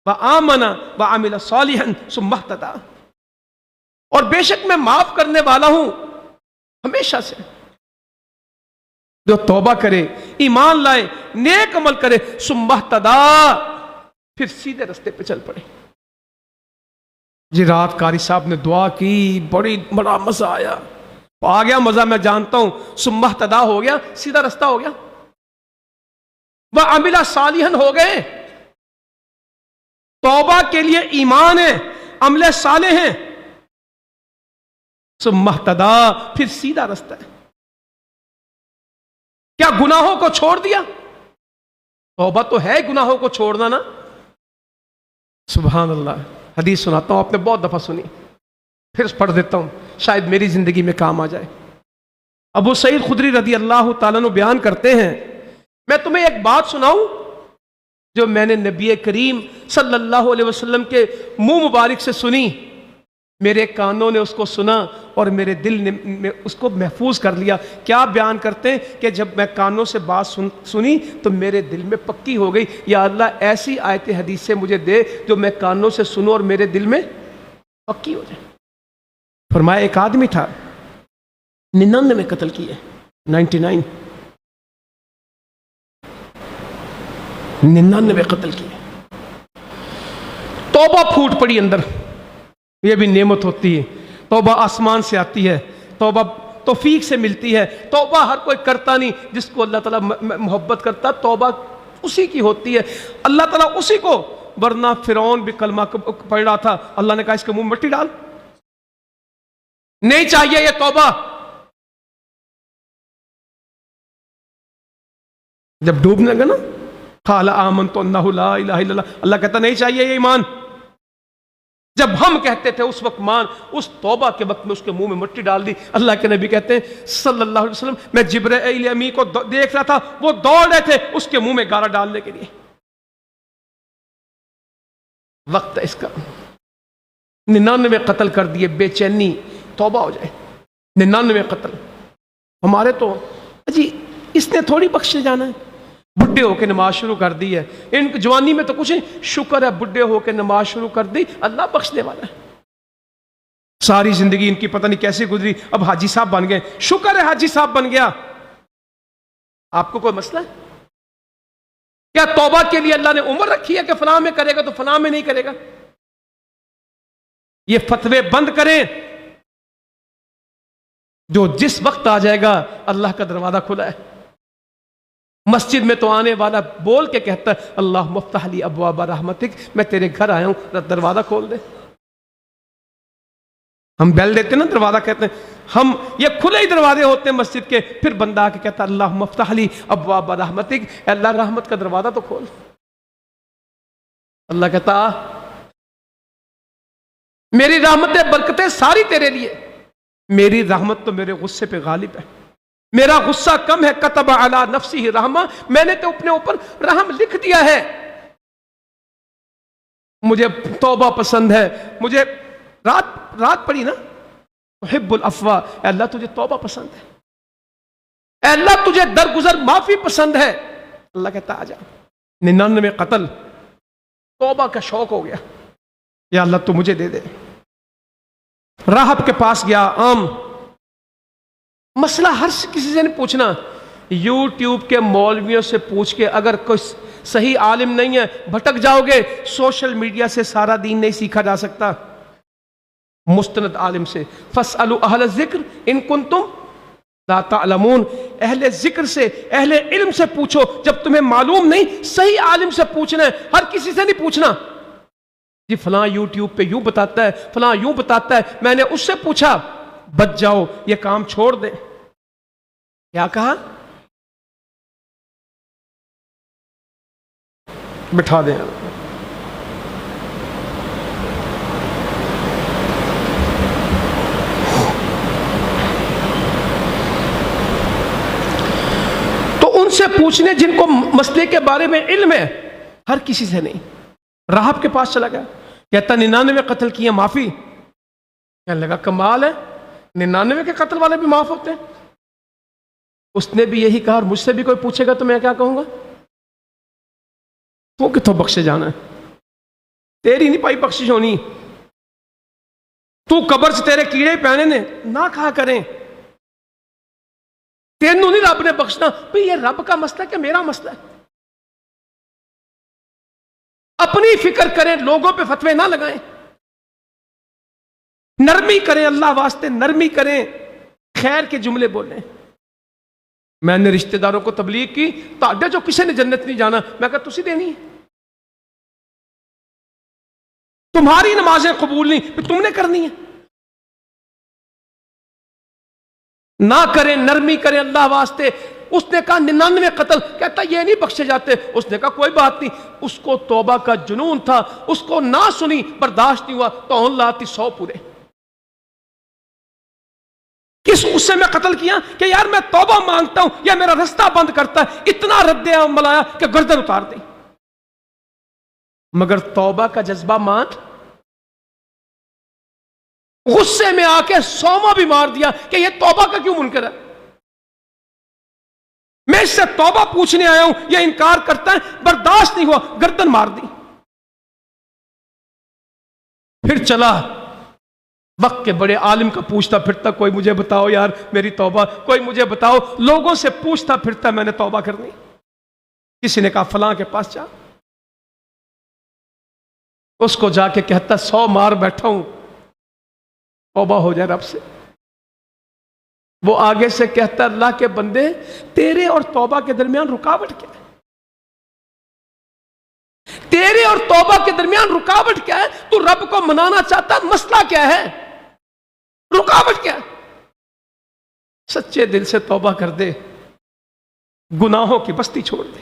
وَآمَنَ وَعَمِلَ صَالِحًا ثُمَّ اهْتَدَىٰ، اور بے شک میں معاف کرنے والا ہوں ہمیشہ سے، جو توبہ کرے، ایمان لائے، نیک عمل کرے، ثُمَّ اهْتَدَىٰ، پھر سیدھے رستے پہ چل پڑے۔ جی رات قاری صاحب نے دعا کی، بڑا مزہ آیا، آ گیا مزہ میں جانتا ہوں، سمہ تدا ہو گیا، سیدھا رستہ ہو گیا، وہ عملہ صالحن ہو گئے، توبہ کے لیے ایمان ہے، عمل صالح ہیں، سمہ تدا، پھر سیدھا رستہ ہے۔ کیا گناہوں کو چھوڑ دیا؟ توبہ تو ہے گناہوں کو چھوڑنا نا۔ سبحان اللہ، حدیث سناتا ہوں، آپ نے بہت دفعہ سنی، پھر پڑھ دیتا ہوں، شاید میری زندگی میں کام آ جائے۔ ابو سعید خدری رضی اللہ تعالیٰ عنہ بیان کرتے ہیں، میں تمہیں ایک بات سناؤں جو میں نے نبی کریم صلی اللہ علیہ وسلم کے منہ مبارک سے سنی، میرے کانوں نے اس کو سنا اور میرے دل نے اس کو محفوظ کر لیا۔ کیا بیان کرتے ہیں کہ جب میں کانوں سے بات سنی تو میرے دل میں پکی ہو گئی، یا اللہ ایسی آیت حدیث سے مجھے دے جو میں کانوں سے سنوں اور میرے دل میں پکی ہو جائے۔ فرمایا ایک آدمی تھا 99 قتل کیے، 99 قتل کیے، توبہ پھوٹ پڑی اندر۔ یہ بھی نعمت ہوتی ہے، توبہ آسمان سے آتی ہے، توبہ توفیق سے ملتی ہے۔ توبہ ہر کوئی کرتا نہیں، جس کو اللہ تعالیٰ محبت کرتا توبہ اسی کی ہوتی ہے، اللہ تعالیٰ اسی کو، ورنہ فرعون بھی کلمہ پڑھ رہا تھا، اللہ نے کہا اس کے منہ مٹی ڈال، نہیں چاہیے یہ توبہ۔ جب ڈوبنے لگا نا، قال آمنت انہ لا الہ الا اللہ، اللہ کہتا نہیں چاہیے یہ ایمان۔ جب ہم کہتے تھے اس وقت مان، اس توبہ کے وقت میں اس کے منہ میں مٹی ڈال دی۔ اللہ کے نبی کہتے ہیں صلی اللہ علیہ وسلم، میں جبرائیل امی کو دیکھ رہا تھا، وہ دوڑ رہے تھے اس کے منہ میں گارا ڈالنے کے لیے۔ وقت ہے اس کا، 99 قتل کر دیے، بے چینی، توبہ ہو جائے۔ 99 قتل ہمارے تو جی اس نے تھوڑی بخشے جانا ہے، بڈھے ہو کے نماز شروع کر دی ہے، ان جوانی میں تو کچھ نہیں، شکر ہے بڈھے ہو کے نماز شروع کر دی، اللہ بخشنے والا ہے۔ ساری زندگی ان کی پتہ نہیں کیسے گزری، اب حاجی صاحب بن گئے، شکر ہے حاجی صاحب بن گیا۔ آپ کو کوئی مسئلہ ہے کیا توبہ کے لیے اللہ نے عمر رکھی ہے کہ فلاں میں کرے گا تو فلاں میں نہیں کرے گا؟ یہ فتوے بند کریں، جو جس وقت آ جائے گا اللہ کا دروازہ کھلا ہے۔ مسجد میں تو آنے والا بول کے کہتا ہے اللہ مفتح لی ابواب رحمتک، میں تیرے گھر آیا ہوں دروازہ کھول دے۔ ہم بیل دیتے نا دروازہ، کہتے ہیں ہم یہ کھلے ہی دروازے ہوتے ہیں مسجد کے، پھر بندہ آ کے کہتا ہے اللہ مفتح لی ابواب رحمتک، اے اللہ رحمت کا دروازہ تو کھول۔ اللہ کہتا میری رحمتیں برکتیں ساری تیرے لیے، میری رحمت تو میرے غصے پہ غالب ہے، میرا غصہ کم ہے، کتب علی نفسہ رحمہ، میں نے تو اپنے اوپر رحم لکھ دیا ہے۔ مجھے توبہ پسند ہے، مجھے رات پڑی نا احب العفو، اے اللہ تجھے توبہ پسند ہے، اے اللہ تجھے درگزر معافی پسند ہے۔ اللہ کہتا آ جا، 99 قتل، توبہ کا شوق ہو گیا، یا اللہ تو مجھے دے دے۔ راہب کے پاس گیا، عام مسئلہ ہر کسی سے نہیں پوچھنا، یوٹیوب کے مولویوں سے پوچھ کے، اگر کوئی صحیح عالم نہیں ہے بھٹک جاؤ گے، سوشل میڈیا سے سارا دین نہیں سیکھا جا سکتا، مستند عالم سے۔ فاسألوا اہل الذکر ان کنتم لا تعلمون، اہل ذکر سے، اہل علم سے پوچھو جب تمہیں معلوم نہیں، صحیح عالم سے پوچھنا ہے، ہر کسی سے نہیں پوچھنا۔ جی فلاں یوٹیوب پہ یوں بتاتا ہے، فلاں یوں بتاتا ہے، میں نے اس سے پوچھا، بچ جاؤ، یہ کام چھوڑ دیں۔ کیا کہا؟ بٹھا دیں۔ تو ان سے پوچھنے جن کو مسئلے کے بارے میں علم ہے، ہر کسی سے نہیں۔ راہب کے پاس چلا گیا، کہتا 99 قتل کیے، معافی۔ کہنے لگا کمال ہے، 99 کے قتل والے بھی معاف ہوتے ہیں۔ اس نے بھی یہی کہا، اور مجھ سے بھی کوئی پوچھے گا تو میں کیا کہوں گا؟ تو کتوں بخشے جانا ہے، تیری نہیں پائی بخشش ہونی، تو قبر سے تیرے کیڑے پہنے نے نہ کھا کریں، تینوں نہیں رب نے بخشنا۔ بھئی یہ رب کا مسئلہ کہ میرا مسئلہ ہے؟ اپنی فکر کریں، لوگوں پہ فتوے نہ لگائیں، نرمی کریں، اللہ واسطے نرمی کریں، خیر کے جملے بولے. میں نے رشتہ داروں کو تبلیغ کی, تاڈے جو کسی نے جنت نہیں جانا, میں کہا تسی دینی ہے, تمہاری نمازیں قبول نہیں پھر تم نے کرنی ہے. نہ کریں, نرمی کریں اللہ واسطے. اس نے کہا 99 قتل, کہتا یہ نہیں بخشے جاتے. اس نے کہا کوئی بات نہیں. اس کو توبہ کا جنون تھا, اس کو نہ سنی, برداشت نہیں ہوا تو لاتی 100 پورے. کس غصے میں قتل کیا کہ یار میں توبہ مانگتا ہوں, یا میرا رستہ بند کرتا ہے. اتنا رد عمل آیا کہ گردن اتار دی. مگر توبہ کا جذبہ مان, غصے میں آ کے 100واں بھی مار دیا کہ یہ توبہ کا کیوں منکر ہے. میں اس سے توبہ پوچھنے آیا ہوں, یہ انکار کرتا ہے, برداشت نہیں ہوا, گردن مار دی. پھر چلا وقت کے بڑے عالم کا پوچھتا پھرتا, کوئی مجھے بتاؤ یار میری توبہ, کوئی مجھے بتاؤ. لوگوں سے پوچھتا پھرتا میں نے توبہ کرنی. کسی نے کہا فلاں کے پاس جا. اس کو جا کے کہتا 100 مار بیٹھا ہوں, توبہ ہو جائے رب سے. وہ آگے سے کہتا اللہ کے بندے تیرے اور توبہ کے درمیان رکاوٹ کیا ہے؟ تیرے اور توبہ کے درمیان رکاوٹ کیا ہے؟ تو رب کو منانا چاہتا, مسئلہ کیا ہے, رکاوٹ کیا ہے؟ سچے دل سے توبہ کر دے, گناہوں کی بستی چھوڑ دے.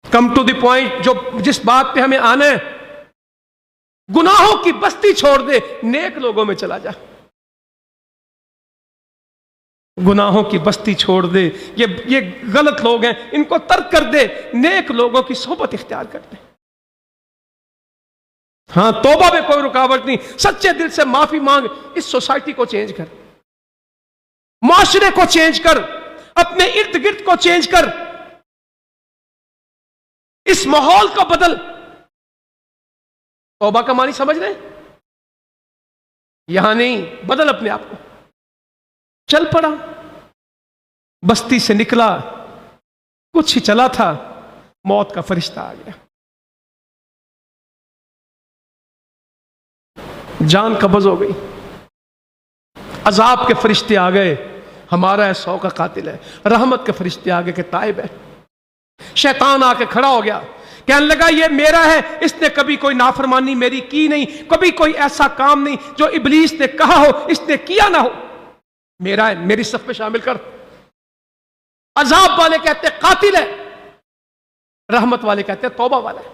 کم ٹو دی پوائنٹ, جو جس بات پہ ہمیں آنا ہے, گناہوں کی بستی چھوڑ دے, نیک لوگوں میں چلا جا. گناہوں کی بستی چھوڑ دے, یہ غلط لوگ ہیں ان کو ترک کر دے, نیک لوگوں کی صحبت اختیار کر دے. ہاں توبہ میں کوئی رکاوٹ نہیں, سچے دل سے معافی مانگ. اس سوسائٹی کو چینج کر, معاشرے کو چینج کر, اپنے ارد گرد کو چینج کر, اس ماحول کو بدل. توبہ کا معنی سمجھ رہے ہیں؟ یہاں نہیں, بدل اپنے آپ کو. چل پڑا, بستی سے نکلا, کچھ ہی چلا تھا, موت کا فرشتہ آ گیا. جان قبض ہو گئی, عذاب کے فرشتے آ گئے, ہمارا ہے 100 کا قاتل ہے. رحمت کے فرشتے آ گئے کہ تائب ہے. شیطان آ کے کھڑا ہو گیا, کہنے لگا یہ میرا ہے, اس نے کبھی کوئی نافرمانی میری کی نہیں, کبھی کوئی ایسا کام نہیں جو ابلیس نے کہا ہو اس نے کیا نہ ہو, میرا ہے, میری صف میں شامل کر. عذاب والے کہتے قاتل ہے, رحمت والے کہتے توبہ والا ہے.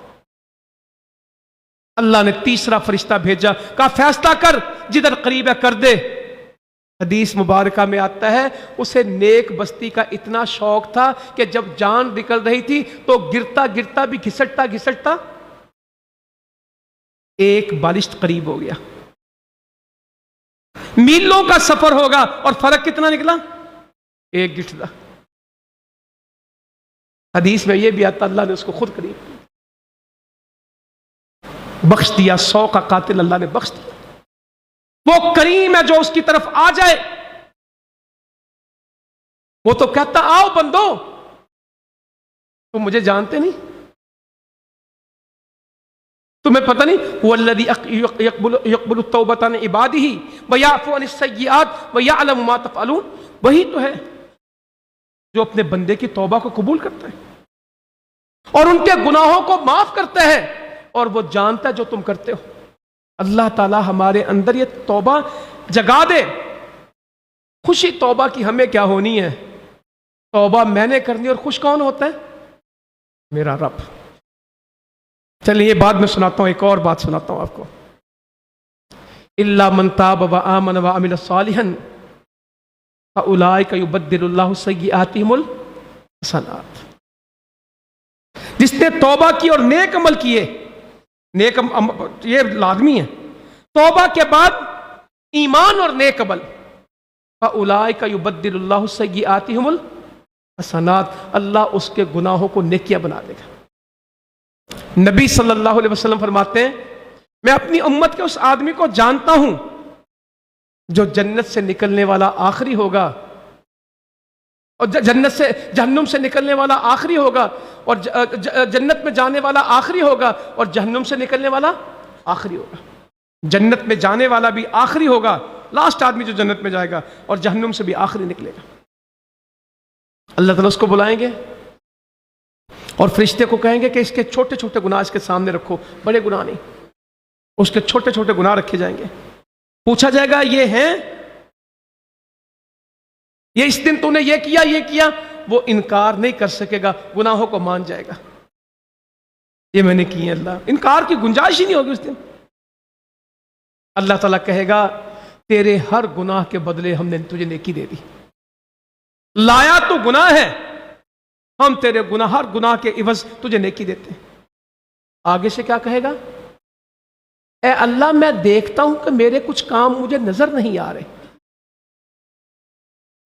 اللہ نے تیسرا فرشتہ بھیجا, کہا فیصلہ کر, جدھر قریب ہے کر دے. حدیث مبارکہ میں آتا ہے اسے نیک بستی کا اتنا شوق تھا کہ جب جان نکل رہی تھی تو گرتا گرتا بھی گھسٹتا گھسٹتا ایک بالشت قریب ہو گیا. میلوں کا سفر ہوگا اور فرق کتنا نکلا؟ ایک گٹھتا. حدیث میں یہ بھی آتا اللہ نے اس کو خود قریب بخش دیا. 100 کا قاتل اللہ نے بخش دیا. وہ کریم ہے جو اس کی طرف آ جائے. وہ تو کہتا آؤ بندو, تم مجھے جانتے نہیں, تمہیں پتہ نہیں. والذی یقبل التوبۃ عن عبادہ ویعفو عن السیئات ویعلم ما تفعلون. وہی تو ہے جو اپنے بندے کی توبہ کو قبول کرتا ہے اور ان کے گناہوں کو معاف کرتا ہے, اور وہ جانتا ہے جو تم کرتے ہو. اللہ تعالی ہمارے اندر یہ توبہ جگا دے. خوشی توبہ کی ہمیں کیا ہونی ہے؟ توبہ میں نے کرنی, اور خوش کون ہوتا ہے؟ میرا رب. چلیے یہ بات میں سناتا ہوں, ایک اور بات سناتا ہوں آپ کو. الا من تاب وآمن وعمل صالحا فاولئک یبدل اللہ سیئاتہم الحسنات. جس نے توبہ کی اور نیک عمل کیے, نیک یہ لازمی ہے, توبہ کے بعد ایمان اور نیک عمل, فاولئک یبدل اللہ سیئاتہم الحسنات, اللہ اس کے گناہوں کو نیکیاں بنا دے گا. نبی صلی اللہ علیہ وسلم فرماتے ہیں میں اپنی امت کے اس آدمی کو جانتا ہوں جو جنت سے نکلنے والا آخری ہوگا, اور جنت سے جہنم سے نکلنے والا آخری ہوگا, اور جنت میں جانے والا آخری ہوگا, اور جہنم سے نکلنے والا آخری ہوگا. جنت میں جانے والا بھی آخری ہوگا لاسٹ آدمی جو جنت میں جائے گا اور جہنم سے بھی آخری نکلے گا. اللہ تعالیٰ اس کو بلائیں گے اور فرشتے کو کہیں گے کہ اس کے چھوٹے چھوٹے گناہ اس کے سامنے رکھو، بڑے گناہ نہیں، اس کے چھوٹے چھوٹے گناہ رکھے جائیں گے. پوچھا جائے گا یہ ہیں، یہ اس دن تو نے یہ کیا، وہ انکار نہیں کر سکے گا، گناہوں کو مان جائے گا، یہ میں نے کی ہے اللہ. انکار کی گنجائش ہی نہیں ہوگی اس دن. اللہ تعالیٰ کہے گا تیرے ہر گناہ کے بدلے ہم نے تجھے نیکی دے دی. لایا تو گناہ ہے، ہم تیرے گناہ ہر گناہ کے عوض تجھے نیکی دیتے ہیں. آگے سے کیا کہے گا؟ اے اللہ میں دیکھتا ہوں کہ میرے کچھ کام مجھے نظر نہیں آ رہے،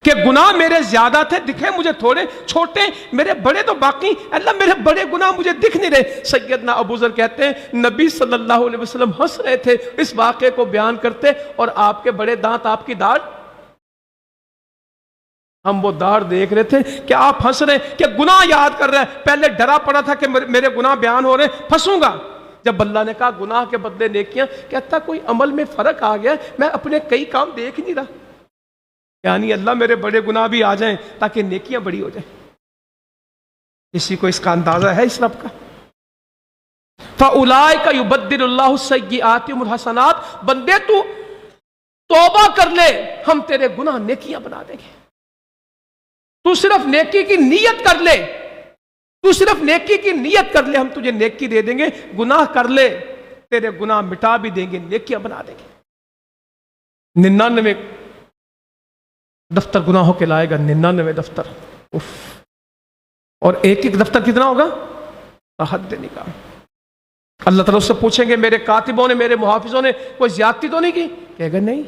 کہ گناہ میرے زیادہ تھے، دکھے مجھے تھوڑے، چھوٹے میرے بڑے تو باقی، اللہ میرے بڑے گناہ مجھے دکھ نہیں رہے. سیدنا ابو ذر کہتے ہیں نبی صلی اللہ علیہ وسلم ہنس رہے تھے اس واقعے کو بیان کرتے، اور آپ کے بڑے دانت، آپ کی داڑھ، ہم وہ داڑھ دیکھ رہے تھے کہ آپ ہنس رہے کہ گناہ یاد کر رہے ہیں. پہلے ڈرا پڑا تھا کہ میرے گناہ بیان ہو رہے ہیں، پھنسوں گا. جب اللہ نے کہا گناہ کے بدلے نیکیاں، کہتا کوئی عمل میں فرق آ گیا، میں اپنے کئی کام دیکھ نہیں رہا. یعنی اللہ میرے بڑے گناہ بھی آ جائیں تاکہ نیکیاں بڑی ہو جائیں. کسی کو اس کا اندازہ ہے اس رب کا؟ فَأُولَٰئِكَ يُبَدِّلُ اللَّهُ السَّيِّئَاتِ الْحَسَنَاتِ، بندے تو توبہ کر لے، ہم تیرے گناہ نیکیاں بنا دیں گے. تو صرف نیکی کی نیت کر لے، تو صرف نیکی کی نیت کر لے، ہم تجھے نیکی دے دیں گے. گناہ کر لے، تیرے گناہ مٹا بھی دیں گے، نیکیاں بنا دیں گے. 99 دفتر گناہوں کے لائے گا، 99 دفتر. اف. اور ایک ایک دفتر کتنا ہوگا؟ حد نکاح. اللہ تعالیٰ اس سے پوچھیں گے میرے کاتبوں نے، میرے محافظوں نے کوئی زیادتی تو نہیں کی؟ کہے گا نہیں،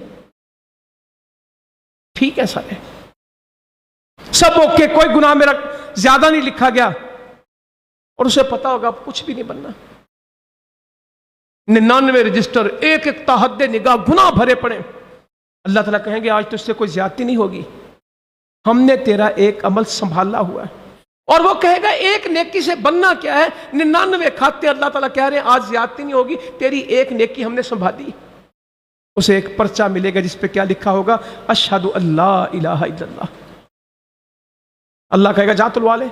ٹھیک ہے سارے سب اوکے، کوئی گناہ میرا زیادہ نہیں لکھا گیا. اور اسے پتا ہوگا کچھ بھی نہیں بننا. 99 رجسٹر، ایک ایک تحد نگاہ گناہ بھرے پڑے. اللہ تعالیٰ کہیں گے آج تجھ سے کوئی زیادتی نہیں ہوگی، ہم نے تیرا ایک عمل سنبھالا ہوا ہے. اور وہ کہے گا ایک نیکی سے بننا کیا ہے؟ 99 کھاتے. اللہ تعالیٰ کہہ رہے ہیں آج زیادتی نہیں ہوگی، تیری ایک نیکی ہم نے سنبھالی. اسے ایک پرچہ ملے گا جس پہ کیا لکھا ہوگا؟ اشہد اللہ الہ الا اللہ. اللہ کہے گا جا تلوا لے،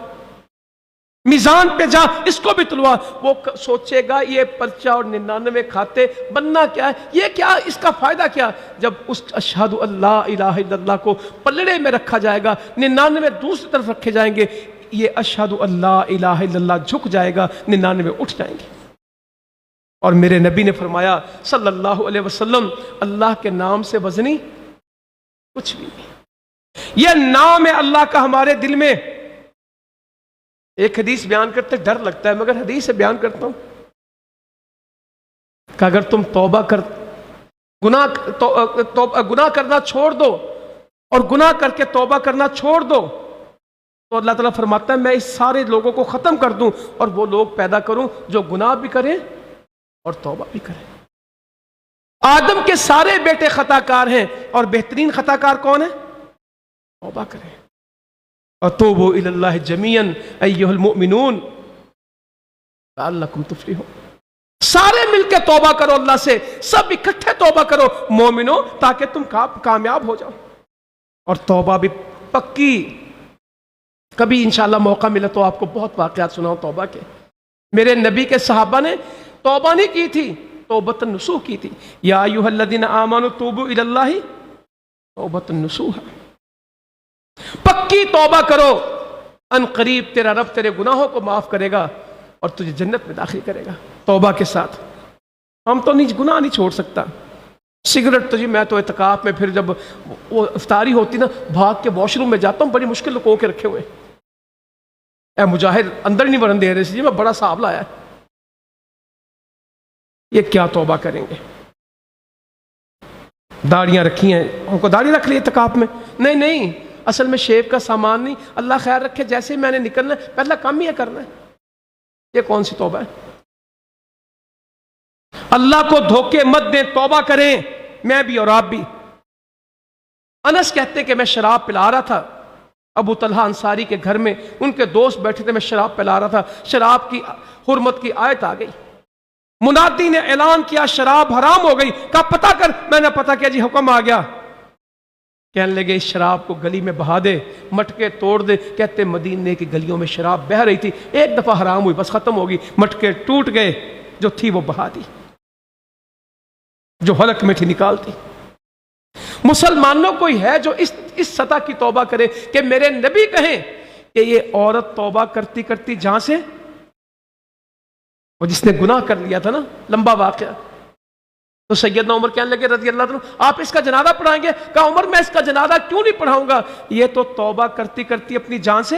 میزان پہ جا، اس کو بھی تلوا. وہ سوچے گا یہ پرچہ اور 99 کھاتے بننا کیا ہے، یہ کیا، اس کا فائدہ کیا؟ جب اس اشہد اللہ الہ الا اللہ کو پلڑے میں رکھا جائے گا، 99 دوسری طرف رکھے جائیں گے، یہ اشہد اللہ الہ الا اللہ جھک جائے گا، 99 اٹھ جائیں گے. اور میرے نبی نے فرمایا صلی اللہ علیہ وسلم اللہ کے نام سے وزنی کچھ بھی نہیں. یہ نام ہے اللہ کا ہمارے دل میں. ایک حدیث بیان کرتے ڈر لگتا ہے مگر حدیث سے بیان کرتا ہوں کہ اگر تم توبہ کر گناہ کرنا چھوڑ دو اور گناہ کر کے توبہ کرنا چھوڑ دو تو اللہ تعالیٰ فرماتا ہے میں اس سارے لوگوں کو ختم کر دوں اور وہ لوگ پیدا کروں جو گناہ بھی کریں اور توبہ بھی کریں. آدم کے سارے بیٹے خطا کار ہیں اور بہترین خطا کار کون ہے؟ توبہ کریں. وَتُوبُوا إِلَى اللَّهِ جَمِيعًا أَيُّهَا الْمُؤْمِنُونَ لَعَلَّكُمْ تُفْلِحُونَ. سارے مل کے توبہ کرو اللہ سے، سب اکٹھے توبہ کرو مومنوں تاکہ تم کامیاب ہو جاؤ. اور توبہ بھی پکی. کبھی انشاءاللہ موقع ملا تو آپ کو بہت واقعات سناؤں توبہ کے. میرے نبی کے صحابہ نے توبہ نہیں کی تھی، توبۃ النصوح کی تھی. یا ایھا الذین آمنوا توبوا الی اللہ توبۃ النصوح. پکی توبہ کرو، ان قریب تیرا رب تیرے گناہوں کو معاف کرے گا اور تجھے جنت میں داخل کرے گا توبہ کے ساتھ. ہم تو گناہ نہیں چھوڑ سکتا. سگریٹ تو میں تو اعتکاف میں پھر جب وہ افطاری ہوتی نا بھاگ کے واش روم میں جاتا ہوں، بڑی مشکل لکو کے رکھے ہوئے. اے مجاہد اندر نہیں ورن دے رہے جی، میں بڑا صاحب لایا ہے. یہ کیا توبہ کریں گے؟ داڑیاں رکھی ہیں، ان کو داڑھی رکھ لی اعتکاف میں. نہیں اصل میں شیو کا سامان نہیں، اللہ خیر رکھے جیسے ہی میں نے نکلنا ہے پہلا کام ہی کرنا ہے. یہ کون سی توبہ ہے؟ اللہ کو دھوکے مت دیں، توبہ کریں. میں بھی اور آپ بھی. انس کہتے کہ میں شراب پلا رہا تھا ابو طلحہ انصاری کے گھر میں، ان کے دوست بیٹھے تھے، میں شراب پلا رہا تھا. شراب کی حرمت کی آیت آ گئی. منادی نے اعلان کیا شراب حرام ہو گئی، کہا پتہ کر، میں نے پتہ کیا جی حکم آ گیا۔ کہنے لگے اس شراب کو گلی میں بہا دے، مٹکے توڑ دے۔ کہتے مدینے کی گلیوں میں شراب بہہ رہی تھی، ایک دفعہ حرام ہوئی بس ختم ہوگی، مٹکے ٹوٹ گئے، جو تھی وہ بہا دی، جو حلق میں تھی نکالتی۔ مسلمانوں کوئی ہے جو اس سطح کی توبہ کرے کہ میرے نبی کہیں کہ یہ عورت توبہ کرتی کرتی جہاں سے، اور جس نے گناہ کر لیا تھا نا، لمبا واقعہ، تو سیدنا عمر کہنے لگے رضی اللہ عنہ آپ اس کا جنازہ پڑھائیں گے؟ کہا عمر میں اس کا جنازہ کیوں نہیں پڑھاؤں گا، یہ تو توبہ کرتی کرتی اپنی جان سے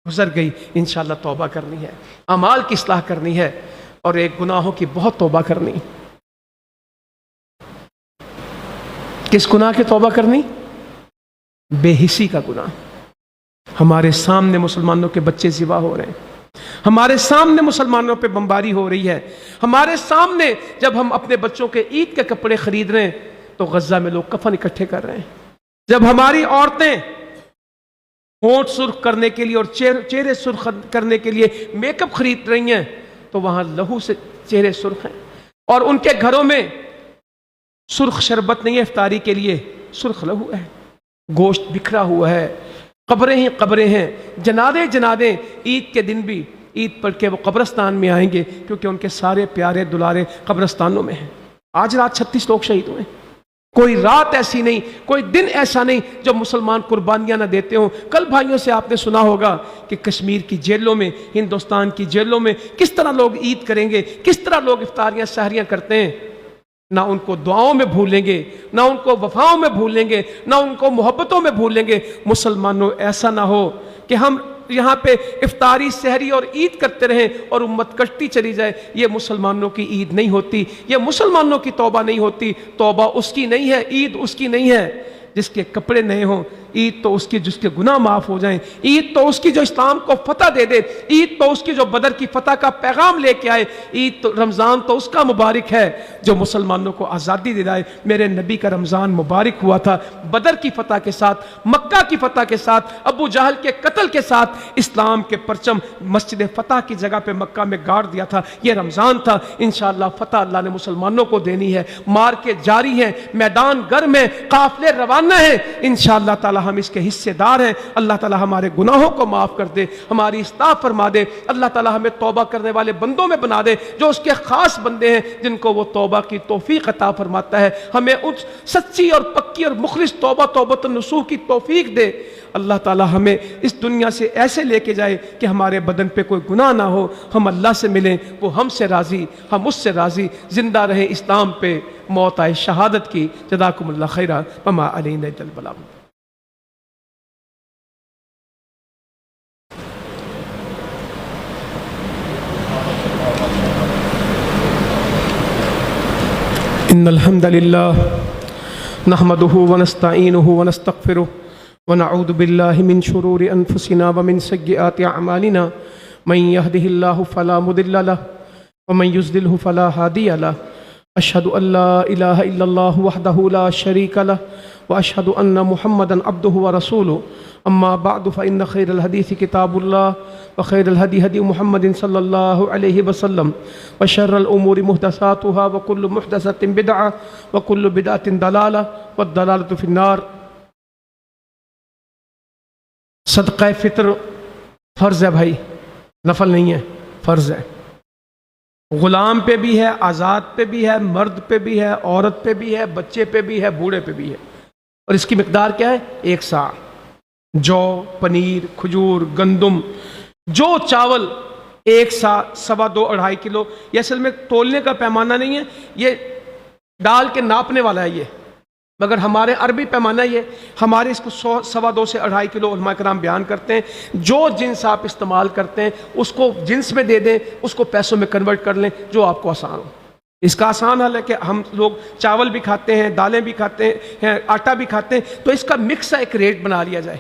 گزر گئی، انشاءاللہ توبہ کرنی ہے، اعمال کی اصلاح کرنی ہے، اور ایک گناہوں کی بہت توبہ کرنی۔ کس گناہ کی توبہ کرنی؟ بے حسی کا گناہ۔ ہمارے سامنے مسلمانوں کے بچے ذبح ہو رہے ہیں، ہمارے سامنے مسلمانوں پہ بمباری ہو رہی ہے، ہمارے سامنے جب ہم اپنے بچوں کے عید کے کپڑے خرید رہے ہیں تو غزہ میں لوگ کفن اکٹھے کر رہے ہیں، جب ہماری عورتیں ہونٹ سرخ کرنے کے لیے اور چہرے سرخ کرنے کے لیے میک اپ خرید رہی ہیں تو وہاں لہو سے چہرے سرخ ہیں، اور ان کے گھروں میں سرخ شربت نہیں ہے افطاری کے لیے، سرخ لہو ہے، گوشت بکھرا ہوا ہے، قبریں ہی قبریں ہیں، جنازے جنازے۔ عید کے دن بھی عید پڑھ کے وہ قبرستان میں آئیں گے کیونکہ ان کے سارے پیارے دلارے قبرستانوں میں ہیں۔ آج رات 36 لوگ شہید ہوئے، کوئی رات ایسی نہیں، کوئی دن ایسا نہیں جو مسلمان قربانیاں نہ دیتے ہوں۔ کل بھائیوں سے آپ نے سنا ہوگا کہ کشمیر کی جیلوں میں، ہندوستان کی جیلوں میں کس طرح لوگ عید کریں گے، کس طرح لوگ افطاریاں سحریاں کرتے ہیں۔ نہ ان کو دعاؤں میں بھولیں گے، نہ ان کو وفاؤں میں بھولیں گے، نہ ان کو محبتوں میں بھولیں گے۔ مسلمانوں ایسا نہ ہو کہ ہم یہاں پہ افطاری سحری اور عید کرتے رہیں اور امت کٹتی چلی جائے۔ یہ مسلمانوں کی عید نہیں ہوتی، یہ مسلمانوں کی توبہ نہیں ہوتی۔ توبہ اس کی نہیں ہے، عید اس کی نہیں ہے جس کے کپڑے نئے ہوں، عید تو اس کی جس کے گناہ معاف ہو جائیں، عید تو اس کی جو اسلام کو فتح دے دے، عید تو اس کی جو بدر کی فتح کا پیغام لے کے آئے، عید تو رمضان تو اس کا مبارک ہے جو مسلمانوں کو آزادی دلائے۔ میرے نبی کا رمضان مبارک ہوا تھا بدر کی فتح کے ساتھ، مکہ کی فتح کے ساتھ، ابو جہل کے قتل کے ساتھ۔ اسلام کے پرچم مسجد فتح کی جگہ پہ مکہ میں گاڑ دیا تھا، یہ رمضان تھا۔ انشاءاللہ فتح اللہ نے مسلمانوں کو دینی ہے، مار کے جاری ہیں، میدان گرم ہے، قافلے روانہ ہیں، انشاءاللہ تعالی ہم اس کے حصے دار ہیں۔ اللہ تعالی ہمارے گناہوں کو معاف کر دے، ہماری اصلاح فرما دے، اللہ تعالی ہمیں توبہ کرنے والے بندوں میں بنا دے جو اس کے خاص بندے ہیں جن کو وہ توبہ کی توفیق عطا فرماتا ہے۔ ہمیں اس سچی اور پکی اور مخلص توبۃ النصوح کی توفیق دے۔ اللہ تعالی ہمیں اس دنیا سے ایسے لے کے جائے کہ ہمارے بدن پہ کوئی گناہ نہ ہو، ہم اللہ سے ملیں، وہ ہم سے راضی، ہم اس سے راضی، زندہ رہیں اسلام پہ، موت آئے شہادت کی۔ جزاکم اللہ خیرا وما علینا الا البلاغ۔ ان الحمد للہ نحمده ونستعینه ونستغفره ونعوذ باللہ من شرور انفسنا ومن سیئات اعمالنا من يهده الله فلا مضل له ومن يضلل فلا هادي له اشهد ان لا اله الا الله وحده لا شريك له واشهد ان محمدا عبده ورسوله اما بعد فان خير الحديث كتاب الله وخير الهدي هدي محمد صلى الله عليه وسلم وشر الامور محدثاتها وكل محدثة بدعة وكل بدعة ضلالة والضلالة في النار۔ صدقہ فطر فرض ہے بھائی، نفل نہیں ہے، فرض ہے۔ غلام پہ بھی ہے، آزاد پہ بھی ہے، مرد پہ بھی ہے، عورت پہ بھی ہے، بچے پہ بھی ہے، بوڑھے پہ بھی ہے۔ اور اس کی مقدار کیا ہے؟ 1 سا۔ جو، پنیر، کھجور، گندم، جو چاول 1 سا، 2.25 2.5 کلو۔ یہ اصل میں تولنے کا پیمانہ نہیں ہے، یہ ڈال کے ناپنے والا ہے یہ، مگر ہمارے عربی پیمانہ یہ، ہمارے اس کو 2.25 سے 2.5 کلو علماء کرام بیان کرتے ہیں۔ جو جنس آپ استعمال کرتے ہیں اس کو جنس میں دے دیں، اس کو پیسوں میں کنورٹ کر لیں، جو آپ کو آسان ہو۔ اس کا آسان حل ہے کہ ہم لوگ چاول بھی کھاتے ہیں، دالیں بھی کھاتے ہیں، آٹا بھی کھاتے ہیں، تو اس کا مکس ایک ریٹ بنا لیا جائے،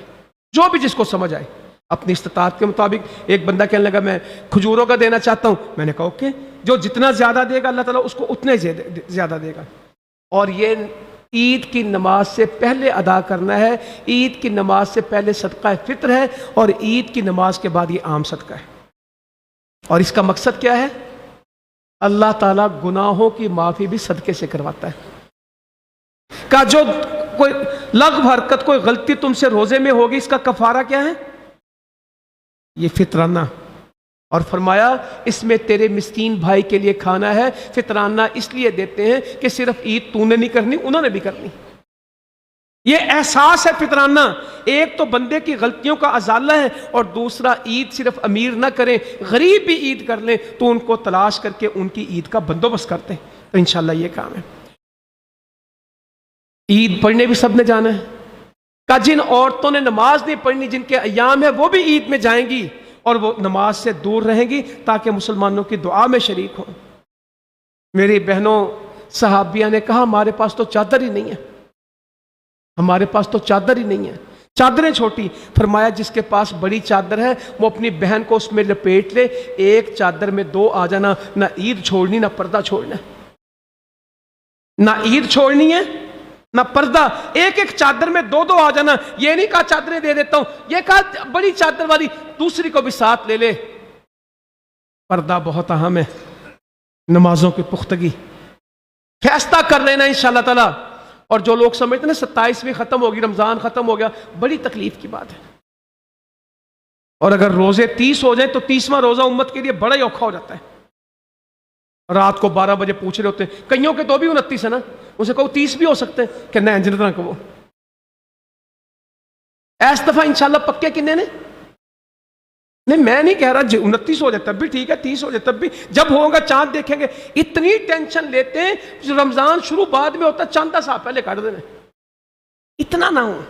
جو بھی جس کو سمجھ آئے اپنی استطاعت کے مطابق۔ ایک بندہ کہنے لگا میں کھجوروں کا دینا چاہتا ہوں، میں نے کہا اوکے، جو جتنا زیادہ دے گا اللہ تعالیٰ اس کو اتنے زیادہ دے گا۔ اور یہ عید کی نماز سے پہلے ادا کرنا ہے، عید کی نماز سے پہلے صدقہ فطر ہے، اور عید کی نماز کے بعد یہ عام صدقہ ہے۔ اور اس کا مقصد کیا ہے؟ اللہ تعالیٰ گناہوں کی معافی بھی صدقے سے کرواتا ہے۔ کہا جو کوئی لغو حرکت، کوئی غلطی تم سے روزے میں ہوگی، اس کا کفارہ کیا ہے؟ یہ فطرانہ۔ اور فرمایا اس میں تیرے مسکین بھائی کے لیے کھانا ہے۔ فطرانہ اس لیے دیتے ہیں کہ صرف عید تو نے نہیں کرنی، انہوں نے بھی کرنی۔ یہ احساس ہے فطرانہ۔ ایک تو بندے کی غلطیوں کا ازالہ ہے، اور دوسرا عید صرف امیر نہ کریں، غریب بھی عید کر لیں تو ان کو تلاش کر کے ان کی عید کا بندوبست کرتے ہیں۔ تو انشاءاللہ یہ کام ہے۔ عید پڑھنے بھی سب نے جانا ہے۔ کہ جن عورتوں نے نماز نہیں پڑھنی، جن کے ایام ہے، وہ بھی عید میں جائیں گی اور وہ نماز سے دور رہیں گی تاکہ مسلمانوں کی دعا میں شریک ہوں۔ میری بہنوں صحابیہ نے کہا ہمارے پاس تو چادر ہی نہیں ہے، ہمارے پاس تو چادر ہی نہیں ہے، چادریں چھوٹی۔ فرمایا جس کے پاس بڑی چادر ہے وہ اپنی بہن کو اس میں لپیٹ لے، ایک چادر میں دو آ جانا، نہ عید چھوڑنی نہ پردہ چھوڑنا، نہ عید چھوڑنی ہے نہ پردہ، ایک ایک چادر میں دو دو آ جانا۔ یہ نہیں کہا چادریں دے دیتا ہوں، یہ کہا بڑی چادر والی دوسری کو بھی ساتھ لے لے۔ پردہ بہت اہم ہے، نمازوں کی پختگی فیصلہ کر لینا انشاءاللہ تعالی۔ اور جو لوگ سمجھتے ہیں 27ویں ختم ہوگی، رمضان ختم ہو گیا، بڑی تکلیف کی بات ہے۔ اور اگر روزے 30 ہو جائیں تو 30واں روزہ امت کے لیے بڑا ہی اوکھا ہو جاتا ہے۔ رات کو 12 بجے پوچھ رہے ہوتے ہیں، کئیوں کے تو بھی 29 ہے نا، اسے کہو 30 بھی ہو سکتے ہیں کہ نہیں جنتنا کہو۔ ایس دفعہ انشاءاللہ پکے کنے نے؟ نہیں میں نہیں کہہ رہا 29 ہو جائے تب بھی ٹھیک ہے، 30 ہو جائے تب بھی، جب ہوگا چاند دیکھیں گے۔ اتنی ٹینشن لیتے ہیں، رمضان شروع بعد میں ہوتا، چاندہ صاحب پہلے کاٹ دینا، اتنا نہ ہو۔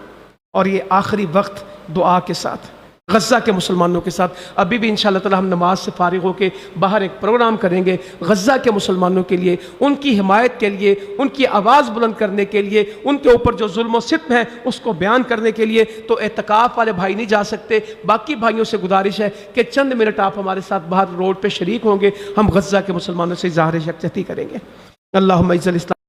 اور یہ آخری وقت دعا کے ساتھ غزہ کے مسلمانوں کے ساتھ، ابھی بھی انشاءاللہ تعالی ہم نماز سے فارغ ہو کے باہر ایک پروگرام کریں گے غزہ کے مسلمانوں کے لیے، ان کی حمایت کے لیے، ان کی آواز بلند کرنے کے لیے، ان کے اوپر جو ظلم و ستم ہے اس کو بیان کرنے کے لیے۔ تو اعتکاف والے بھائی نہیں جا سکتے، باقی بھائیوں سے گزارش ہے کہ چند منٹ آپ ہمارے ساتھ باہر روڈ پہ شریک ہوں گے، ہم غزہ کے مسلمانوں سے اظہار یکجہتی کریں گے۔ اللہم اعز الاسلام